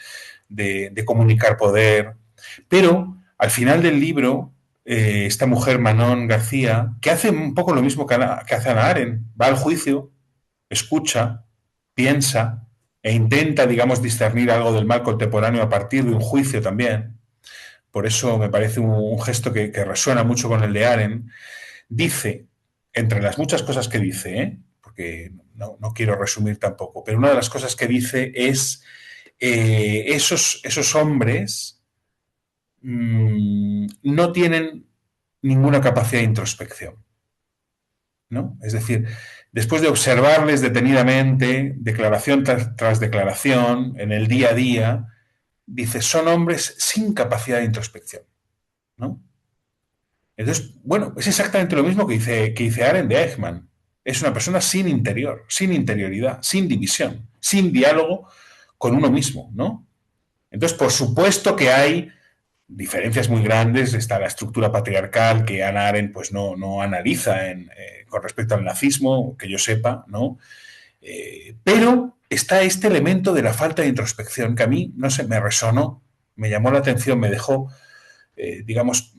comunicar poder. Pero al final del libro, esta mujer, Manon García, que hace un poco lo mismo que hace Hannah Arendt, va al juicio, escucha, piensa e intenta, digamos, discernir algo del mal contemporáneo a partir de un juicio también. Por eso me parece un gesto que resuena mucho con el de Arendt. Dice, entre las muchas cosas que dice, porque no quiero resumir tampoco, pero una de las cosas que dice es esos hombres no tienen ninguna capacidad de introspección, ¿no? Es decir, después de observarles detenidamente, declaración tras declaración, en el día a día, dice, son hombres sin capacidad de introspección, ¿no? Entonces, bueno, es exactamente lo mismo que dice Arendt de Eichmann. Es una persona sin interior, sin interioridad, sin división, sin diálogo con uno mismo, ¿no? Entonces, por supuesto que hay diferencias muy grandes. Está la estructura patriarcal que Hannah Arendt pues, no analiza con respecto al nazismo, que yo sepa, ¿no? Pero está este elemento de la falta de introspección que a mí, no sé, me resonó, me llamó la atención, me dejó, digamos,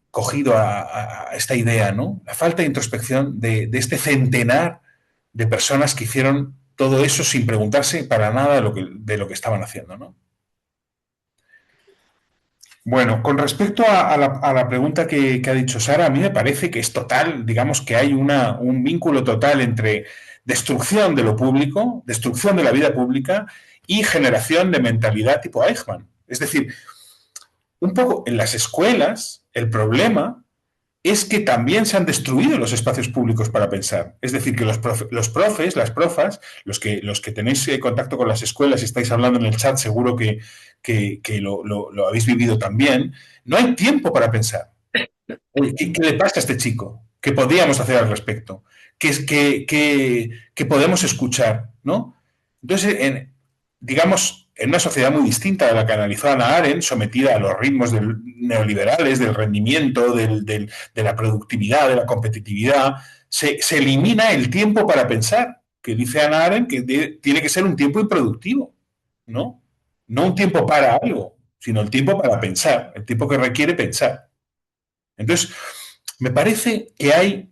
cogido a esta idea, ¿no? La falta de introspección de este centenar de personas que hicieron todo eso sin preguntarse para nada de lo que estaban haciendo, ¿no? Bueno, con respecto a la pregunta que ha dicho Sara, a mí me parece que es total, digamos que hay un vínculo total entre destrucción de lo público, destrucción de la vida pública y generación de mentalidad tipo Eichmann. Es decir, un poco en las escuelas el problema es que también se han destruido los espacios públicos para pensar. Es decir, que los profes, las profas, los que tenéis contacto con las escuelas y estáis hablando en el chat, seguro que lo habéis vivido también, no hay tiempo para pensar. ¿Qué le pasa a este chico? ¿Qué podríamos hacer al respecto? ¿Qué podemos escuchar? ¿No? Entonces, digamos, en una sociedad muy distinta de la que analizó Hannah Arendt, sometida a los ritmos neoliberales, del rendimiento, de la productividad, de la competitividad, se elimina el tiempo para pensar, que dice Hannah Arendt que tiene que ser un tiempo improductivo, ¿no? No un tiempo para algo, sino el tiempo para pensar, el tiempo que requiere pensar. Entonces, me parece que hay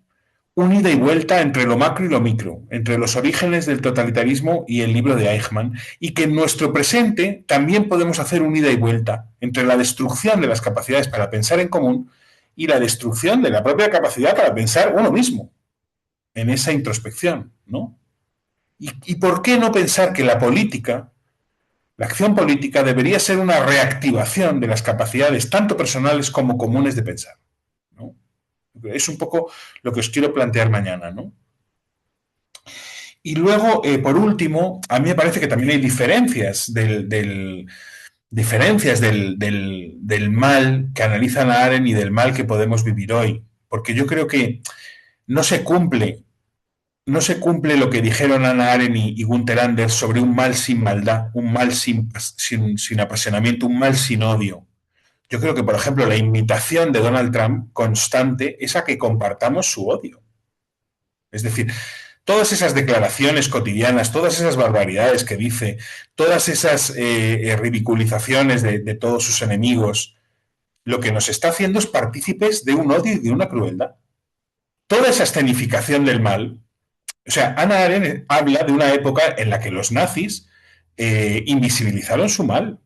un ida y vuelta entre lo macro y lo micro, entre los orígenes del totalitarismo y el libro de Eichmann, y que en nuestro presente también podemos hacer un ida y vuelta entre la destrucción de las capacidades para pensar en común y la destrucción de la propia capacidad para pensar uno mismo, en esa introspección, ¿no? ¿Y por qué no pensar que la política La acción política debería ser una reactivación de las capacidades tanto personales como comunes de pensar, ¿no? Es un poco lo que os quiero plantear mañana, ¿no? Y luego, por último, a mí me parece que también hay diferencias del mal que analiza Hannah Arendt y del mal que podemos vivir hoy. Porque yo creo que no se cumple, no se cumple lo que dijeron Hannah Arendt y Gunther Anders sobre un mal sin maldad, un mal sin apasionamiento, un mal sin odio. Yo creo que, por ejemplo, la invitación de Donald Trump constante es a que compartamos su odio. Es decir, todas esas declaraciones cotidianas, todas esas barbaridades que dice, todas esas ridiculizaciones de todos sus enemigos, lo que nos está haciendo es partícipes de un odio y de una crueldad. Toda esa escenificación del mal, o sea, Hannah Arendt habla de una época en la que los nazis invisibilizaron su mal.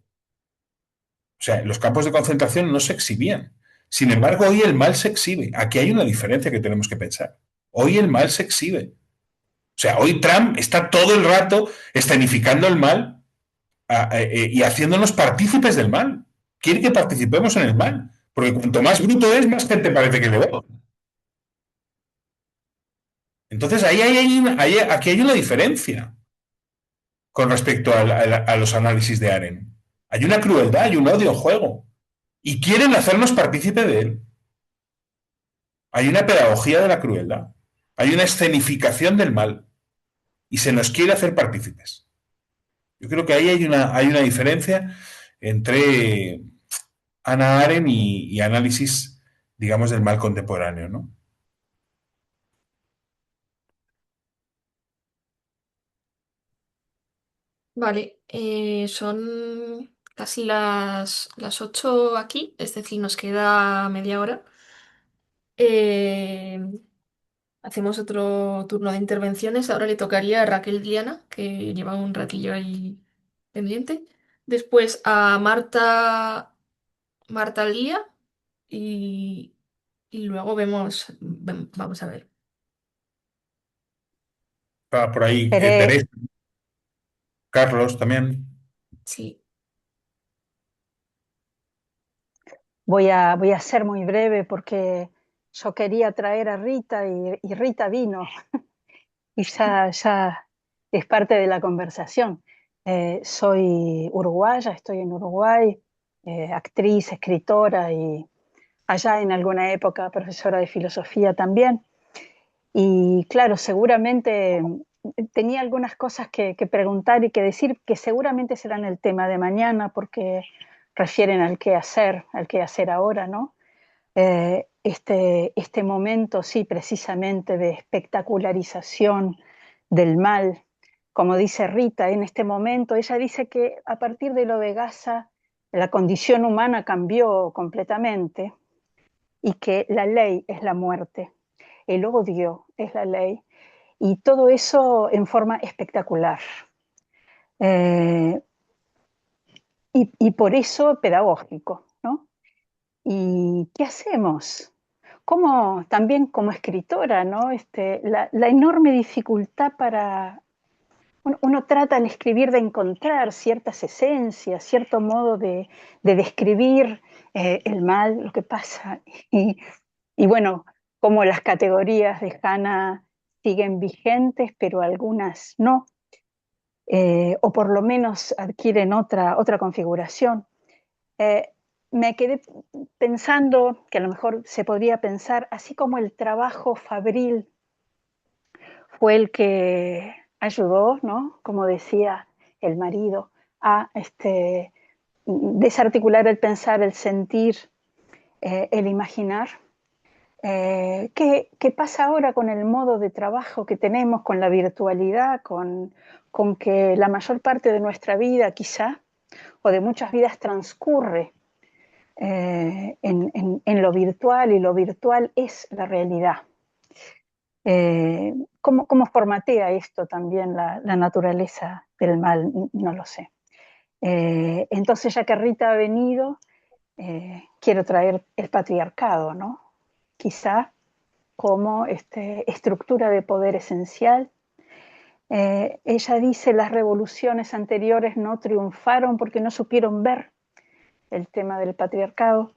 O sea, los campos de concentración no se exhibían. Sin embargo, hoy el mal se exhibe. Aquí hay una diferencia que tenemos que pensar. Hoy el mal se exhibe. O sea, hoy Trump está todo el rato escenificando el mal y haciéndonos partícipes del mal. Quiere que participemos en el mal. Porque cuanto más bruto es, más gente parece que le va. Entonces, aquí hay una diferencia con respecto a los análisis de Arendt. Hay una crueldad y un odio en juego. Y quieren hacernos partícipe de él. Hay una pedagogía de la crueldad. Hay una escenificación del mal. Y se nos quiere hacer partícipes. Yo creo que ahí hay una diferencia entre Hannah Arendt y análisis, digamos, del mal contemporáneo, ¿no? Vale, son casi las 8 aquí, es decir, nos queda media hora. Eh, Hacemos otro turno de intervenciones. Ahora le tocaría a Raquel Diana, que lleva un ratillo ahí pendiente. Después a Marta Lía y, y luego vamos a ver. Está por ahí Esperé, Teresa, Carlos también. Sí. voy a ser muy breve porque yo quería traer a Rita y Rita vino y ya es parte de la conversación. Soy uruguaya, estoy en Uruguay, actriz, escritora y allá en alguna época profesora de filosofía también. Y claro, seguramente tenía algunas cosas que preguntar y que decir que seguramente serán el tema de mañana porque refieren al qué hacer ahora, ¿no? Este momento, sí, precisamente de espectacularización del mal, como dice Rita, en este momento, ella dice que a partir de lo de Gaza, la condición humana cambió completamente y que la ley es la muerte, el odio es la ley, y todo eso en forma espectacular. Eh, y por eso pedagógico, ¿no? ¿Y qué hacemos? Como también como escritora, ¿no? La enorme dificultad para... Uno trata al escribir de encontrar ciertas esencias, cierto modo de describir el mal, lo que pasa. Y bueno, como las categorías de Hannah siguen vigentes, pero algunas no, o por lo menos adquieren otra configuración. Eh, Me quedé pensando que a lo mejor se podría pensar, así como el trabajo fabril fue el que ayudó, ¿no? Como decía el marido, a desarticular el pensar, el sentir, el imaginar. ¿Qué pasa ahora con el modo de trabajo que tenemos, con la virtualidad, con que la mayor parte de nuestra vida quizá, o de muchas vidas transcurre en lo virtual y lo virtual es la realidad? ¿Cómo formatea esto también la naturaleza del mal? No lo sé. Entonces, ya que Rita ha venido, quiero traer el patriarcado, ¿no? Quizá como estructura de poder esencial Ella dice, las revoluciones anteriores no triunfaron porque no supieron ver el tema del patriarcado.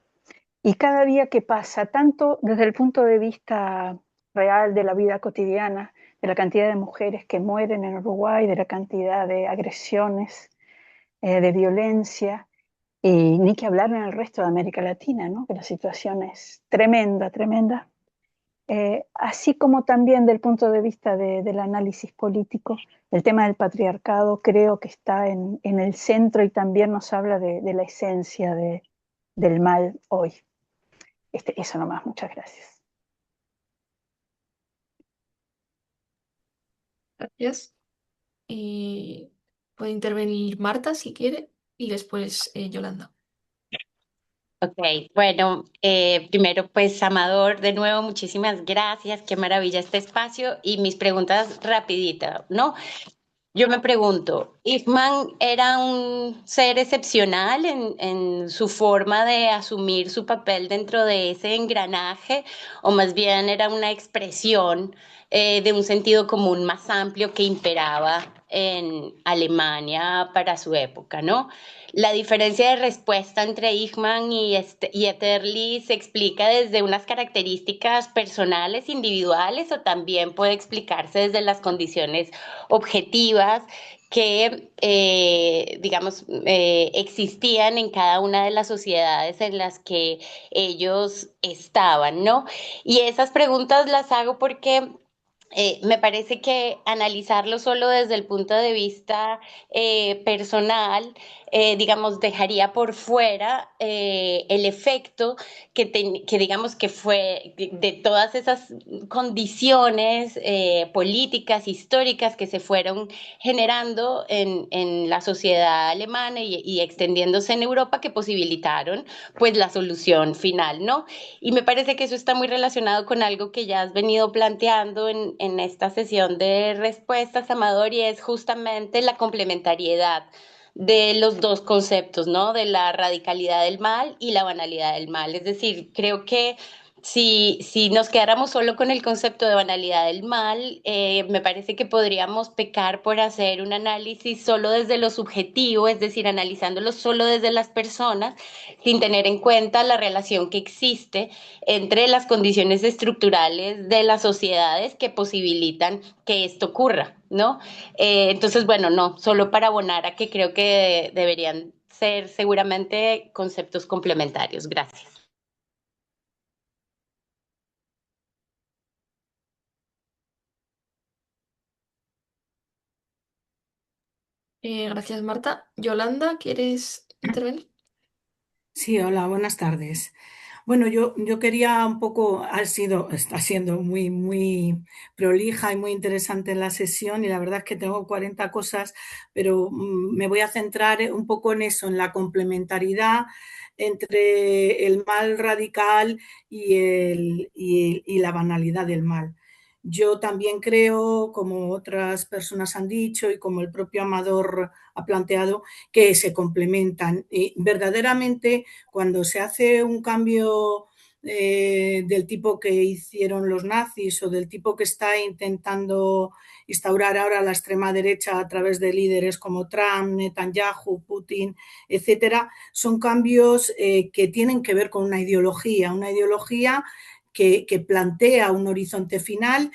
Y cada día que pasa, tanto desde el punto de vista real de la vida cotidiana, de la cantidad de mujeres que mueren en Uruguay, de la cantidad de agresiones, de violencia, y ni que hablar en el resto de América Latina, ¿no? Que la situación es tremenda, tremenda. Así como también del punto de vista del análisis político, el tema del patriarcado creo que está en el centro y también nos habla de la esencia del mal hoy. Eso nomás, muchas gracias. Gracias. Y puede intervenir Marta si quiere y después Yolanda. Ok, bueno, primero pues Amador, de nuevo muchísimas gracias, qué maravilla este espacio y mis preguntas rapidita, ¿no? Yo me pregunto, ¿Eichmann era un ser excepcional en su forma de asumir su papel dentro de ese engranaje o más bien era una expresión de un sentido común más amplio que imperaba en Alemania para su época, ¿no? La diferencia de respuesta entre Eichmann y Etterly se explica desde unas características personales, individuales, o también puede explicarse desde las condiciones objetivas que, digamos, existían en cada una de las sociedades en las que ellos estaban, ¿no? Y esas preguntas las hago porque me parece que analizarlo solo desde el punto de vista personal, digamos, dejaría por fuera el efecto que digamos que fue de todas esas condiciones políticas, históricas que se fueron generando en la sociedad alemana y extendiéndose en Europa que posibilitaron pues la solución final, ¿no? Y me parece que eso está muy relacionado con algo que ya has venido planteando en esta sesión de respuestas, Amador, y es justamente la complementariedad de los dos conceptos, ¿no? De la radicalidad del mal y la banalidad del mal. Es decir, creo que si nos quedáramos solo con el concepto de banalidad del mal, me parece que podríamos pecar por hacer un análisis solo desde lo subjetivo, es decir, analizándolo solo desde las personas, sin tener en cuenta la relación que existe entre las condiciones estructurales de las sociedades que posibilitan que esto ocurra, ¿no? Entonces, bueno, no, solo para abonar a que creo que deberían ser seguramente conceptos complementarios. Gracias. Gracias, Marta. Yolanda, ¿quieres intervenir? Sí, hola, buenas tardes. Bueno, yo quería un poco, está siendo muy prolija y muy interesante la sesión y la verdad es que tengo 40 cosas, pero me voy a centrar un poco en eso, en la complementariedad entre el mal radical y la banalidad del mal. Yo también creo, como otras personas han dicho y como el propio Amador ha planteado, que se complementan. Y verdaderamente, cuando se hace un cambio del tipo que hicieron los nazis o del tipo que está intentando instaurar ahora la extrema derecha a través de líderes como Trump, Netanyahu, Putin, etcétera, son cambios que tienen que ver con una ideología que plantea un horizonte final.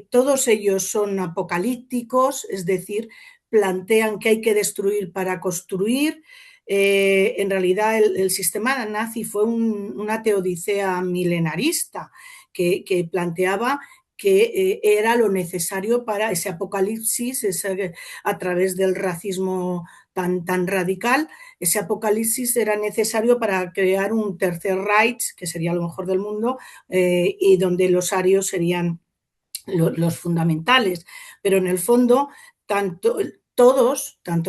Todos ellos son apocalípticos, es decir, plantean que hay que destruir para construir. En realidad el sistema nazi fue una teodicea milenarista que planteaba que era lo necesario para ese apocalipsis, a través del racismo tan radical, ese apocalipsis era necesario para crear un tercer Reich, que sería lo mejor del mundo, y donde los arios serían los fundamentales. Pero en el fondo, tanto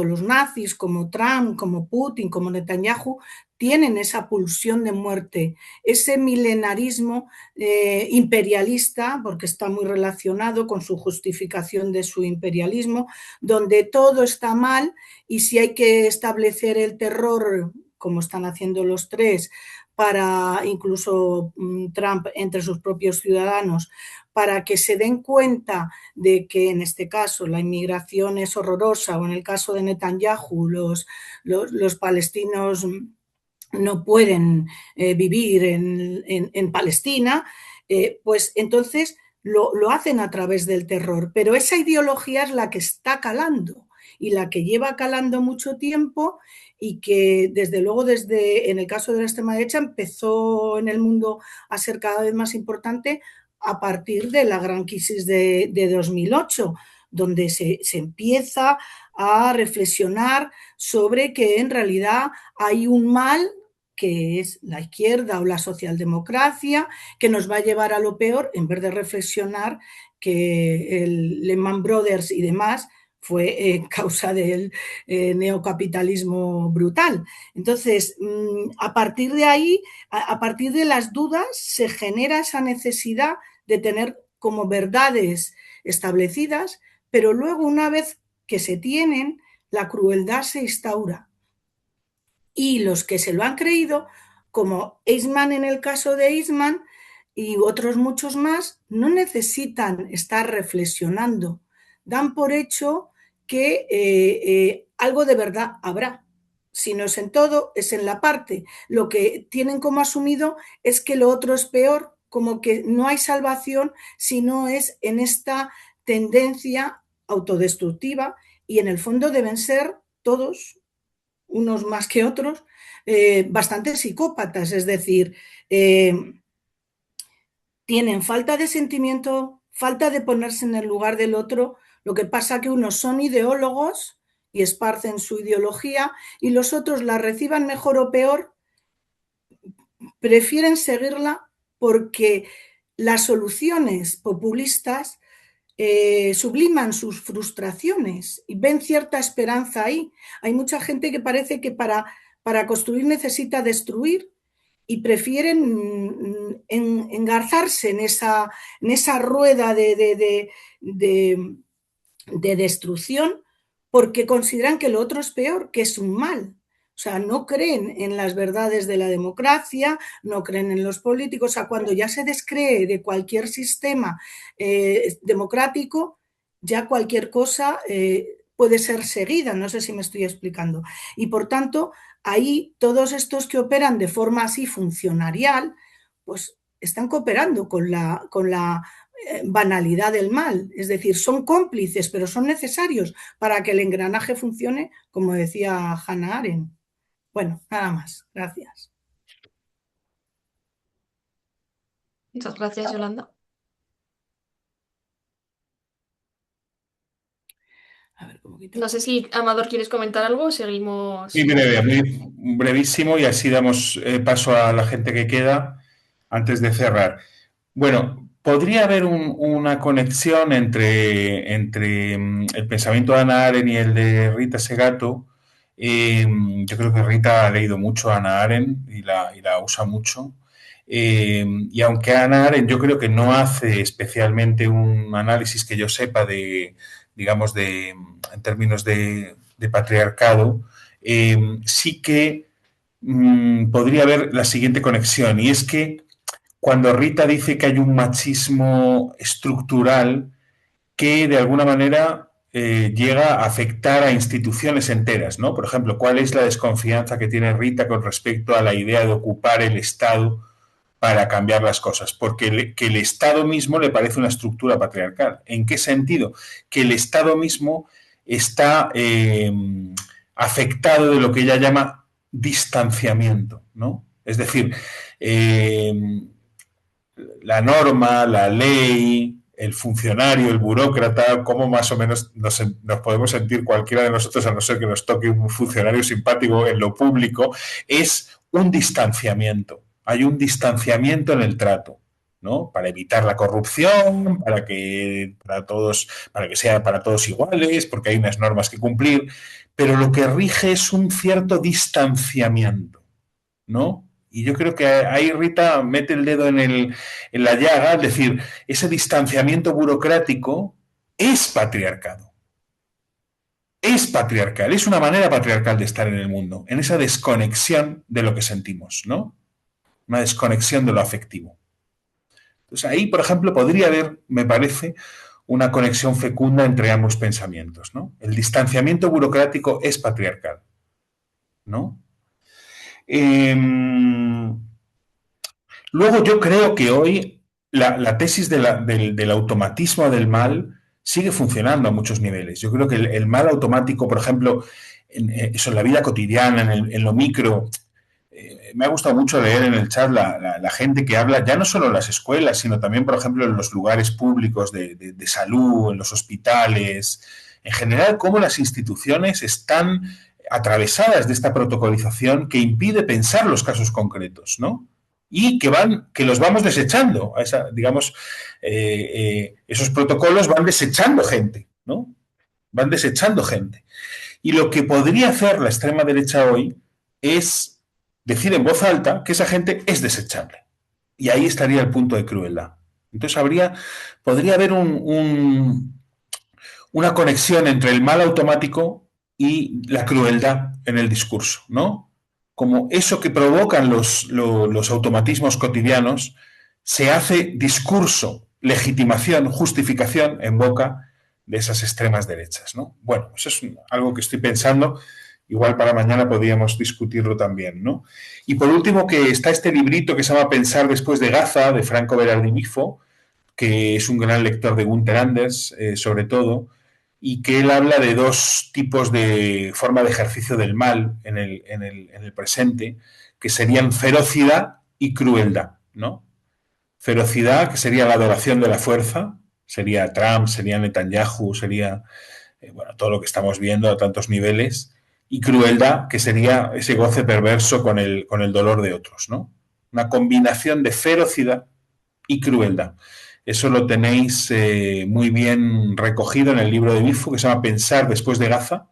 los nazis como Trump, como Putin, como Netanyahu, tienen esa pulsión de muerte, ese milenarismo imperialista, porque está muy relacionado con su justificación de su imperialismo, donde todo está mal y si hay que establecer el terror, como están haciendo los tres, para incluso Trump entre sus propios ciudadanos, para que se den cuenta de que en este caso la inmigración es horrorosa, o en el caso de Netanyahu los palestinos no pueden vivir en Palestina, pues entonces lo hacen a través del terror. Pero esa ideología es la que está calando y la que lleva calando mucho tiempo, y que desde luego en el caso de la extrema derecha empezó en el mundo a ser cada vez más importante a partir de la gran crisis de 2008, donde se empieza a reflexionar sobre que en realidad hay un mal que es la izquierda o la socialdemocracia, que nos va a llevar a lo peor, en vez de reflexionar que el Lehman Brothers y demás fue causa del neocapitalismo brutal. Entonces, a partir de ahí, a partir de las dudas, se genera esa necesidad de tener como verdades establecidas, pero luego, una vez que se tienen, la crueldad se instaura. Y los que se lo han creído, como Eichmann en el caso de Eichmann y otros muchos más, no necesitan estar reflexionando. Dan por hecho que algo de verdad habrá. Si no es en todo, es en la parte. Lo que tienen como asumido es que lo otro es peor, como que no hay salvación si no es en esta tendencia autodestructiva, y en el fondo deben ser todos, unos más que otros, bastante psicópatas, es decir, tienen falta de sentimiento, falta de ponerse en el lugar del otro. Lo que pasa que unos son ideólogos y esparcen su ideología, y los otros la reciban mejor o peor, prefieren seguirla porque las soluciones populistas subliman sus frustraciones y ven cierta esperanza ahí. Hay mucha gente que parece que para construir necesita destruir, y prefieren engarzarse en esa rueda de destrucción, porque consideran que lo otro es peor, que es un mal. O sea, no creen en las verdades de la democracia, no creen en los políticos. O sea, cuando ya se descree de cualquier sistema democrático, ya cualquier cosa puede ser seguida. No sé si me estoy explicando. Y por tanto, ahí todos estos que operan de forma así funcionarial, pues están cooperando con la banalidad del mal. Es decir, son cómplices, pero son necesarios para que el engranaje funcione, como decía Hannah Arendt. Bueno, nada más. Gracias. Muchas gracias, Yolanda. No sé si, Amador, ¿quieres comentar algo o seguimos? Muy breve, muy brevísimo, y así damos paso a la gente que queda antes de cerrar. Bueno, podría haber una conexión entre el pensamiento de Hannah Arendt y el de Rita Segato. Yo creo que Rita ha leído mucho a Hannah Arendt y la usa mucho. Y aunque Hannah Arendt yo creo que no hace especialmente un análisis que yo sepa digamos, en términos de patriarcado, sí que podría haber la siguiente conexión, y es que cuando Rita dice que hay un machismo estructural que de alguna manera llega a afectar a instituciones enteras, ¿no? Por ejemplo, ¿cuál es la desconfianza que tiene Rita con respecto a la idea de ocupar el Estado para cambiar las cosas? Porque que el Estado mismo le parece una estructura patriarcal. ¿En qué sentido? Que el Estado mismo está afectado de lo que ella llama distanciamiento, ¿no? Es decir, la norma, la ley, el funcionario, el burócrata, cómo más o menos nos podemos sentir cualquiera de nosotros, a no ser que nos toque un funcionario simpático en lo público, es un distanciamiento. Hay un distanciamiento en el trato, ¿no? Para evitar la corrupción, para que sea para todos iguales, porque hay unas normas que cumplir, pero lo que rige es un cierto distanciamiento, ¿no? Y yo creo que ahí Rita mete el dedo en la llaga, es decir, ese distanciamiento burocrático es patriarcado. Es patriarcal, es una manera patriarcal de estar en el mundo, en esa desconexión de lo que sentimos, ¿no? una desconexión de lo afectivo. Entonces ahí, por ejemplo, podría haber, me parece, una conexión fecunda entre ambos pensamientos, ¿no? El distanciamiento burocrático es patriarcal, ¿no? Luego yo creo que hoy la tesis del automatismo del mal sigue funcionando a muchos niveles. Yo creo que el mal automático, por ejemplo, eso en la vida cotidiana, en lo micro, me ha gustado mucho leer en el chat la gente que habla, ya no solo en las escuelas, sino también, por ejemplo, en los lugares públicos de salud, en los hospitales, en general, cómo las instituciones están atravesadas de esta protocolización que impide pensar los casos concretos, ¿no? Y que los vamos desechando, digamos, esos protocolos van desechando gente, ¿no? Van desechando gente. Y lo que podría hacer la extrema derecha hoy es decir en voz alta que esa gente es desechable. Y ahí estaría el punto de crueldad. Entonces podría haber una conexión entre el mal automático y la crueldad en el discurso, ¿no? Como eso que provocan los automatismos cotidianos se hace discurso, legitimación, justificación en boca de esas extremas derechas, ¿no? Bueno, eso es algo que estoy pensando. Igual para mañana podríamos discutirlo también, ¿no? Y por último, que está este librito que se llama Pensar después de Gaza, de Franco Berardi Bifo, que es un gran lector de Gunther Anders, sobre todo, y que él habla de dos tipos de forma de ejercicio del mal en el presente, que serían ferocidad y crueldad, ¿no? Ferocidad, que sería la adoración de la fuerza, sería Trump, sería Netanyahu, sería bueno, todo lo que estamos viendo a tantos niveles, y crueldad, que sería ese goce perverso con el dolor de otros, ¿no? Una combinación de ferocidad y crueldad. Eso lo tenéis muy bien recogido en el libro de Bifo, que se llama Pensar después de Gaza,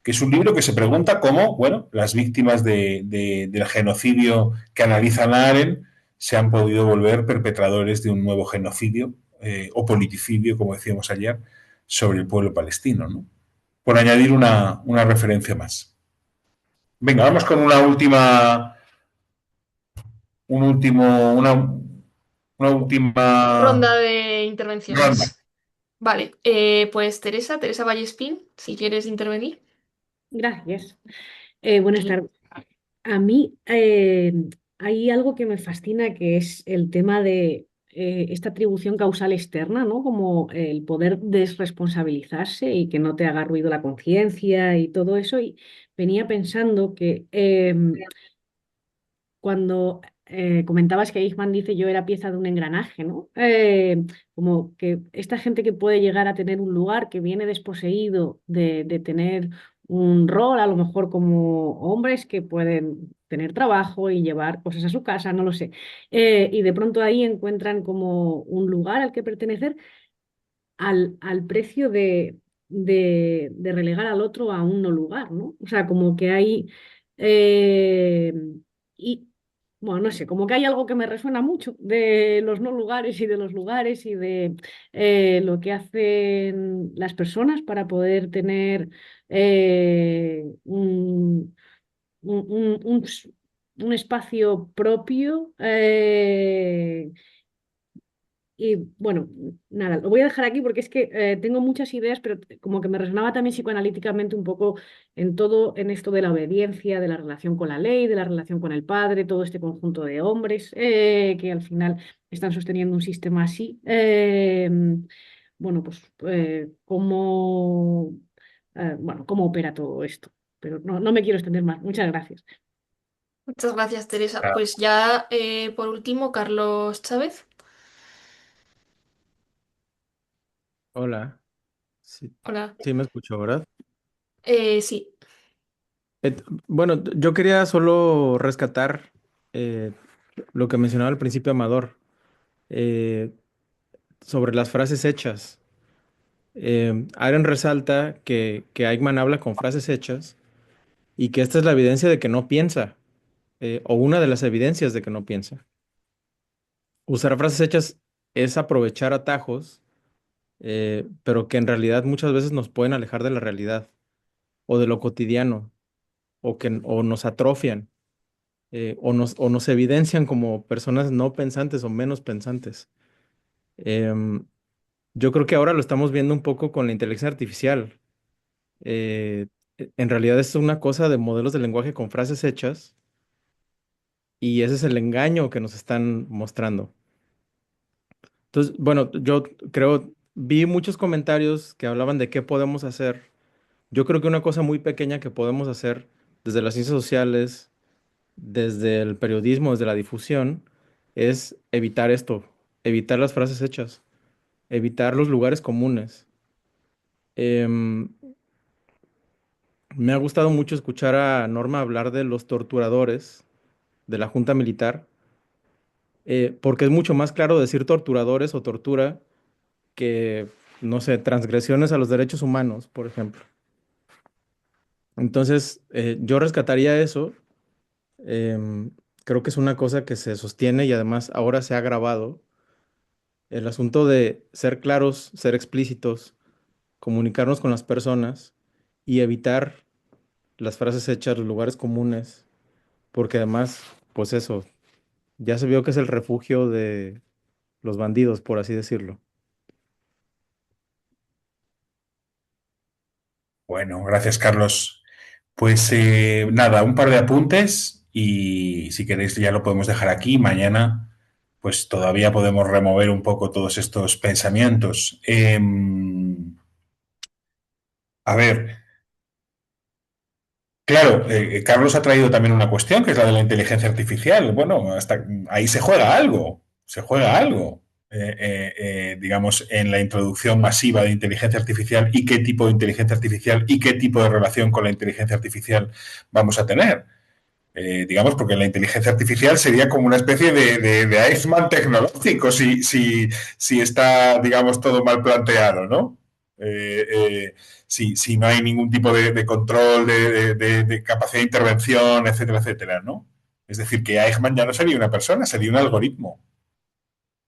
que es un libro que se pregunta cómo, bueno, las víctimas del genocidio que analiza Hannah Arendt se han podido volver perpetradores de un nuevo genocidio o politicidio, como decíamos ayer, sobre el pueblo palestino, ¿no? Por añadir una referencia más. Venga, vamos con una última Ronda de ronda. intervenciones. Vale, pues Teresa Vallespín, si quieres intervenir. Gracias. Buenas Sí. tardes. A mí hay algo que me fascina, que es el tema de esta atribución causal externa, ¿no? Como el poder desresponsabilizarse y que no te haga ruido la conciencia y todo eso. Y venía pensando que cuando comentabas que Eichmann dice yo era pieza de un engranaje, ¿no? Como que esta gente que puede llegar a tener un lugar, que viene desposeído de tener un rol, a lo mejor como hombres que pueden tener trabajo y llevar cosas a su casa, no lo sé. Y de pronto ahí encuentran como un lugar al que pertenecer al precio de relegar al otro a un no lugar, ¿no? O sea, como que hay... eh, y, bueno, no sé, como que hay algo que me resuena mucho de los no lugares y de los lugares y de lo que hacen las personas para poder tener un un espacio propio. Y bueno, nada, lo voy a dejar aquí porque es que tengo muchas ideas, pero como que me resonaba también psicoanalíticamente un poco en todo, en esto de la obediencia, de la relación con la ley, de la relación con el padre, todo este conjunto de hombres que al final están sosteniendo un sistema así. Bueno, pues bueno, cómo opera todo esto. Pero no me quiero extender más. Muchas gracias. Muchas gracias, Teresa. Pues ya por último, Carlos Chávez. Hola, sí, Hola. sí me escucho, ¿verdad? Sí. Bueno, yo quería solo rescatar eh, lo que mencionaba al principio Amador eh, sobre las frases hechas. Aaron resalta que Eichmann habla con frases hechas y que esta es la evidencia de que no piensa, o una de las evidencias de que no piensa. Usar frases hechas es aprovechar atajos, pero que en realidad muchas veces nos pueden alejar de la realidad o de lo cotidiano o nos atrofian. o nos evidencian como personas no pensantes o menos pensantes. Em, yo creo que ahora lo estamos viendo un poco con la inteligencia artificial. Eh, en realidad es una cosa de modelos de lenguaje con frases hechas y ese es el engaño que nos están mostrando. Entonces, bueno, yo creo, vi muchos comentarios que hablaban de qué podemos hacer. Yo creo que una cosa muy pequeña que podemos hacer desde las ciencias sociales, desde el periodismo, desde la difusión, es evitar esto, evitar las frases hechas, evitar los lugares comunes. Em, Me ha gustado mucho escuchar a Norma hablar de los torturadores de la Junta Militar, porque es mucho más claro decir torturadores o tortura que, no sé, transgresiones a los derechos humanos, por ejemplo. Entonces, yo rescataría eso. Creo que es una cosa que se sostiene y además ahora se ha agravado. El asunto de ser claros, ser explícitos, comunicarnos con las personas y evitar las frases hechas, los lugares comunes, porque además, pues eso, ya se vio que es el refugio de los bandidos, por así decirlo. Bueno, gracias, Carlos. Pues nada, un par de apuntes y si queréis ya lo podemos dejar aquí. Mañana, pues todavía podemos remover un poco todos estos pensamientos. A ver, claro, Carlos ha traído también una cuestión que es la de la inteligencia artificial. Bueno, hasta ahí se juega algo, se juega algo. Digamos, en la introducción masiva de inteligencia artificial y qué tipo de inteligencia artificial y qué tipo de relación con la inteligencia artificial vamos a tener. Digamos, porque la inteligencia artificial sería como una especie de Eichmann tecnológico si está, digamos, todo mal planteado, ¿no? Si no hay ningún tipo de control, de capacidad de intervención, etcétera, etcétera, ¿no? Es decir, que Eichmann ya no sería una persona, sería un algoritmo.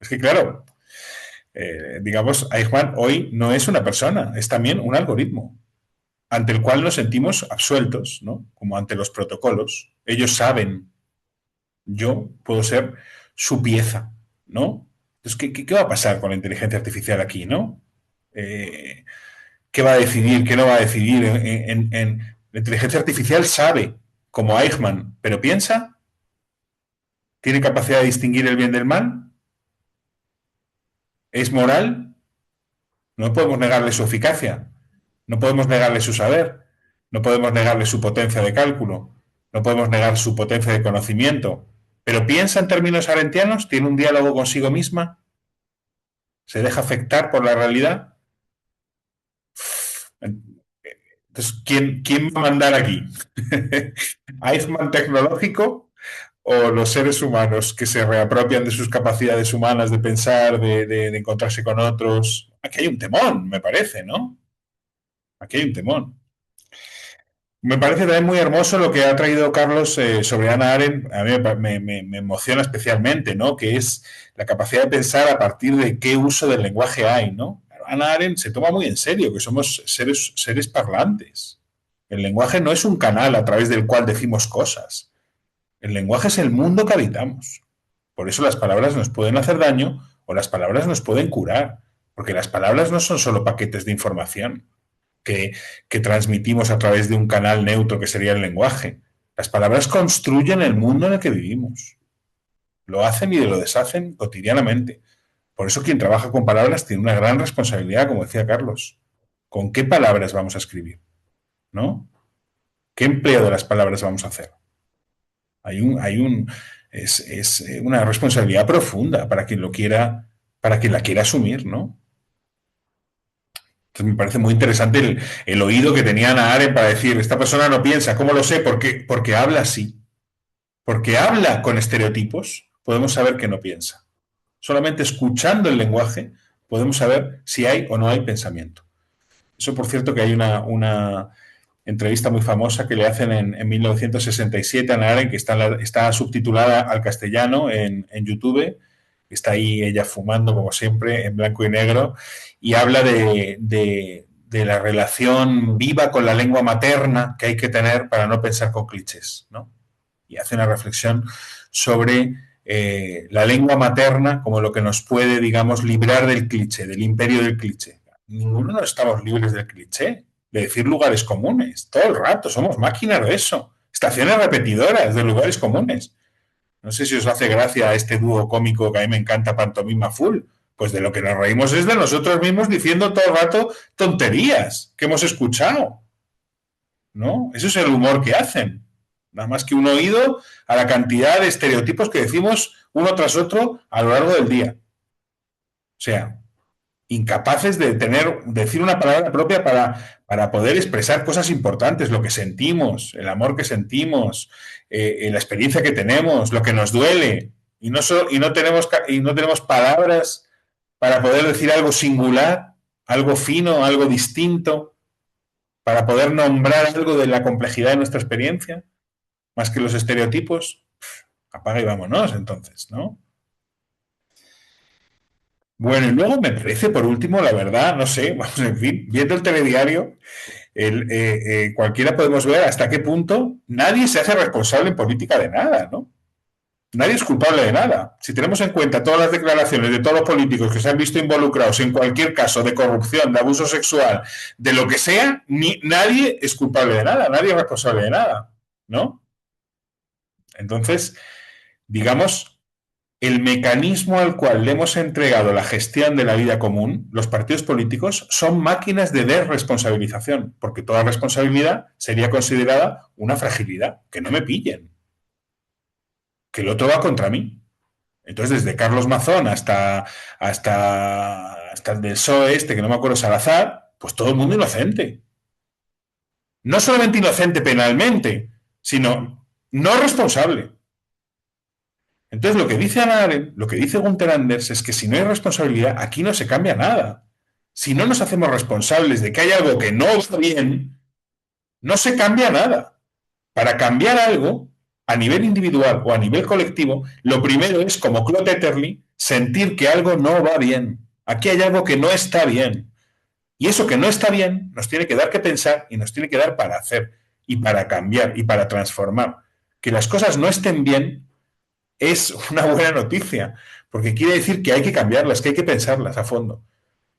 Es que, claro, digamos, Eichmann hoy no es una persona, es también un algoritmo ante el cual nos sentimos absueltos, ¿no? Como ante los protocolos. Ellos saben, yo puedo ser su pieza, ¿no? Entonces, ¿qué va a pasar con la inteligencia artificial aquí, ¿no? ¿Qué va a decidir? ¿Qué no va a decidir? La inteligencia artificial sabe, como Eichmann, pero piensa, tiene capacidad de distinguir el bien del mal, es moral, no podemos negarle su eficacia, no podemos negarle su saber, no podemos negarle su potencia de cálculo, no podemos negar su potencia de conocimiento, pero piensa en términos arentianos, tiene un diálogo consigo misma, se deja afectar por la realidad. Entonces, ¿quién va a mandar aquí? ¿Eichmann tecnológico o los seres humanos que se reapropian de sus capacidades humanas de pensar, de encontrarse con otros? Aquí hay un temón, me parece, ¿no? Aquí hay un temón. Me parece también muy hermoso lo que ha traído Carlos sobre Hannah Arendt. A mí me emociona especialmente, ¿no? Que es la capacidad de pensar a partir de qué uso del lenguaje hay, ¿no? Hannah Arendt se toma muy en serio que somos seres parlantes. El lenguaje no es un canal a través del cual decimos cosas. El lenguaje es el mundo que habitamos. Por eso las palabras nos pueden hacer daño o las palabras nos pueden curar. Porque las palabras no son solo paquetes de información que transmitimos a través de un canal neutro que sería el lenguaje. Las palabras construyen el mundo en el que vivimos. Lo hacen y lo deshacen cotidianamente. Por eso quien trabaja con palabras tiene una gran responsabilidad, como decía Carlos. ¿Con qué palabras vamos a escribir? ¿No? ¿Qué empleo de las palabras vamos a hacer? Es una responsabilidad profunda para quien lo quiera, para quien la quiera asumir, ¿no? Entonces me parece muy interesante el oído que tenía Hannah Arendt para decir, esta persona no piensa, ¿cómo lo sé? Porque habla así. Porque habla con estereotipos, podemos saber que no piensa. Solamente escuchando el lenguaje podemos saber si hay o no hay pensamiento. Eso, por cierto, que hay una entrevista muy famosa que le hacen en 1967 a Hannah Arendt, que está subtitulada al castellano en YouTube. Está ahí ella fumando, como siempre, en blanco y negro, y habla de la relación viva con la lengua materna que hay que tener para no pensar con clichés, ¿no? y hace una reflexión sobre la lengua materna como lo que nos puede, digamos, librar del cliché, del imperio del cliché. Ninguno no estamos libres del cliché, de decir lugares comunes, todo el rato, somos máquinas de eso, estaciones repetidoras de lugares comunes. No sé si os hace gracia este dúo cómico que a mí me encanta, Pantomima Full. Pues de lo que nos reímos es de nosotros mismos diciendo todo el rato tonterías que hemos escuchado, ¿no? Eso es el humor que hacen. Nada más que un oído a la cantidad de estereotipos que decimos uno tras otro a lo largo del día. O sea, incapaces de decir una palabra propia para poder expresar cosas importantes, lo que sentimos, el amor que sentimos, la experiencia que tenemos, lo que nos duele, y no tenemos palabras para poder decir algo singular, algo fino, algo distinto, para poder nombrar algo de la complejidad de nuestra experiencia, más que los estereotipos. Apaga y vámonos, entonces, ¿no? Bueno, y luego me parece, por último, la verdad, no sé, vamos, en fin, viendo el telediario, cualquiera podemos ver hasta qué punto nadie se hace responsable en política de nada, ¿no? Nadie es culpable de nada. Si tenemos en cuenta todas las declaraciones de todos los políticos que se han visto involucrados en cualquier caso de corrupción, de abuso sexual, de lo que sea, nadie es culpable de nada, nadie es responsable de nada, ¿no? Entonces, digamos, el mecanismo al cual le hemos entregado la gestión de la vida común, los partidos políticos, son máquinas de desresponsabilización, porque toda responsabilidad sería considerada una fragilidad, que no me pillen, que el otro va contra mí. Entonces, desde Carlos Mazón hasta el del PSOE que no me acuerdo, Salazar, pues todo el mundo inocente. No solamente inocente penalmente, sino no responsable. Entonces, lo que dice Hannah Arendt, lo que dice Gunther Anders, es que si no hay responsabilidad, aquí no se cambia nada. Si no nos hacemos responsables de que hay algo que no va bien, no se cambia nada. Para cambiar algo, a nivel individual o a nivel colectivo, lo primero es, como Claude Etterly, sentir que algo no va bien. Aquí hay algo que no está bien. Y eso que no está bien nos tiene que dar que pensar y nos tiene que dar para hacer y para cambiar y para transformar. Que las cosas no estén bien es una buena noticia, porque quiere decir que hay que cambiarlas, que hay que pensarlas a fondo.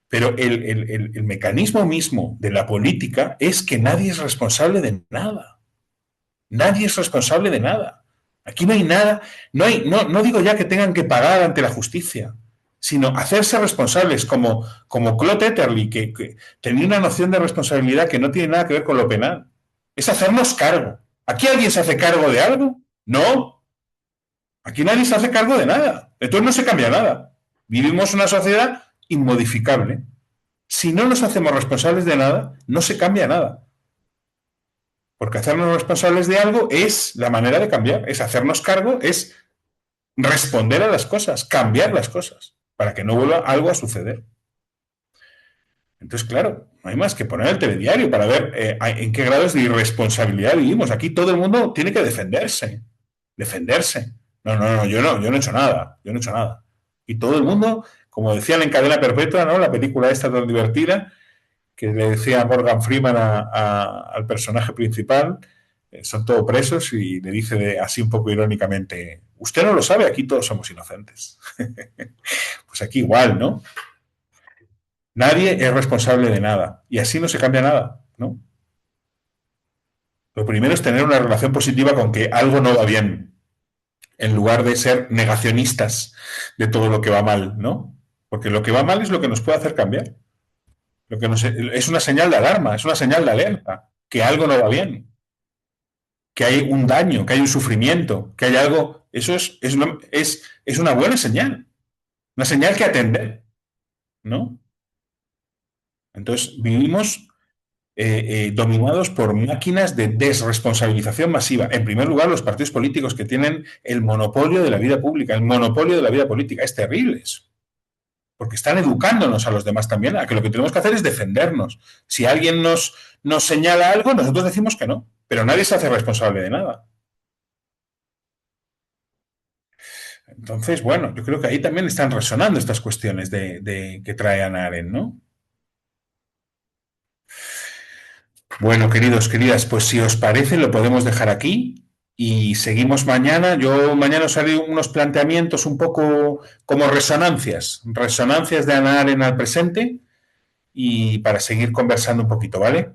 Pero el mecanismo mismo de la política es que nadie es responsable de nada. Nadie es responsable de nada. Aquí no hay nada, no digo ya que tengan que pagar ante la justicia, sino hacerse responsables, como Claude Etterly, que tenía una noción de responsabilidad que no tiene nada que ver con lo penal. Es hacernos cargo. ¿Aquí alguien se hace cargo de algo? No. Aquí nadie se hace cargo de nada. Entonces no se cambia nada. Vivimos una sociedad inmodificable. Si no nos hacemos responsables de nada, no se cambia nada. Porque hacernos responsables de algo es la manera de cambiar. Es hacernos cargo, es responder a las cosas, cambiar las cosas, para que no vuelva algo a suceder. Entonces, claro, no hay más que poner el telediario para ver en qué grados de irresponsabilidad vivimos. Aquí todo el mundo tiene que defenderse. Defenderse. No, yo no he hecho nada. Yo no he hecho nada. Y todo el mundo, como decían en Cadena Perpetua, ¿no? La película esta tan divertida, que le decía Morgan Freeman al personaje principal, son todos presos, y le dice así un poco irónicamente, usted no lo sabe, aquí todos somos inocentes. Pues aquí igual, ¿no? Nadie es responsable de nada, y así no se cambia nada, ¿no? Lo primero es tener una relación positiva con que algo no va bien, en lugar de ser negacionistas de todo lo que va mal, ¿no? Porque lo que va mal es lo que nos puede hacer cambiar. Es una señal de alarma, es una señal de alerta, que algo no va bien, que hay un daño, que hay un sufrimiento, que hay algo. Eso es una buena señal, una señal que atender, ¿no? Entonces, vivimos dominados por máquinas de desresponsabilización masiva. En primer lugar, los partidos políticos, que tienen el monopolio de la vida pública, el monopolio de la vida política. Es terrible eso. Porque están educándonos a los demás también, a que lo que tenemos que hacer es defendernos. Si alguien nos señala algo, nosotros decimos que no, pero nadie se hace responsable de nada. Entonces, bueno, yo creo que ahí también están resonando estas cuestiones que trae Hannah Arendt, ¿no? Bueno, queridos, queridas, pues si os parece lo podemos dejar aquí. y seguimos mañana. Yo mañana os haré unos planteamientos un poco como resonancias de Hannah Arendt al presente y para seguir conversando un poquito, ¿vale?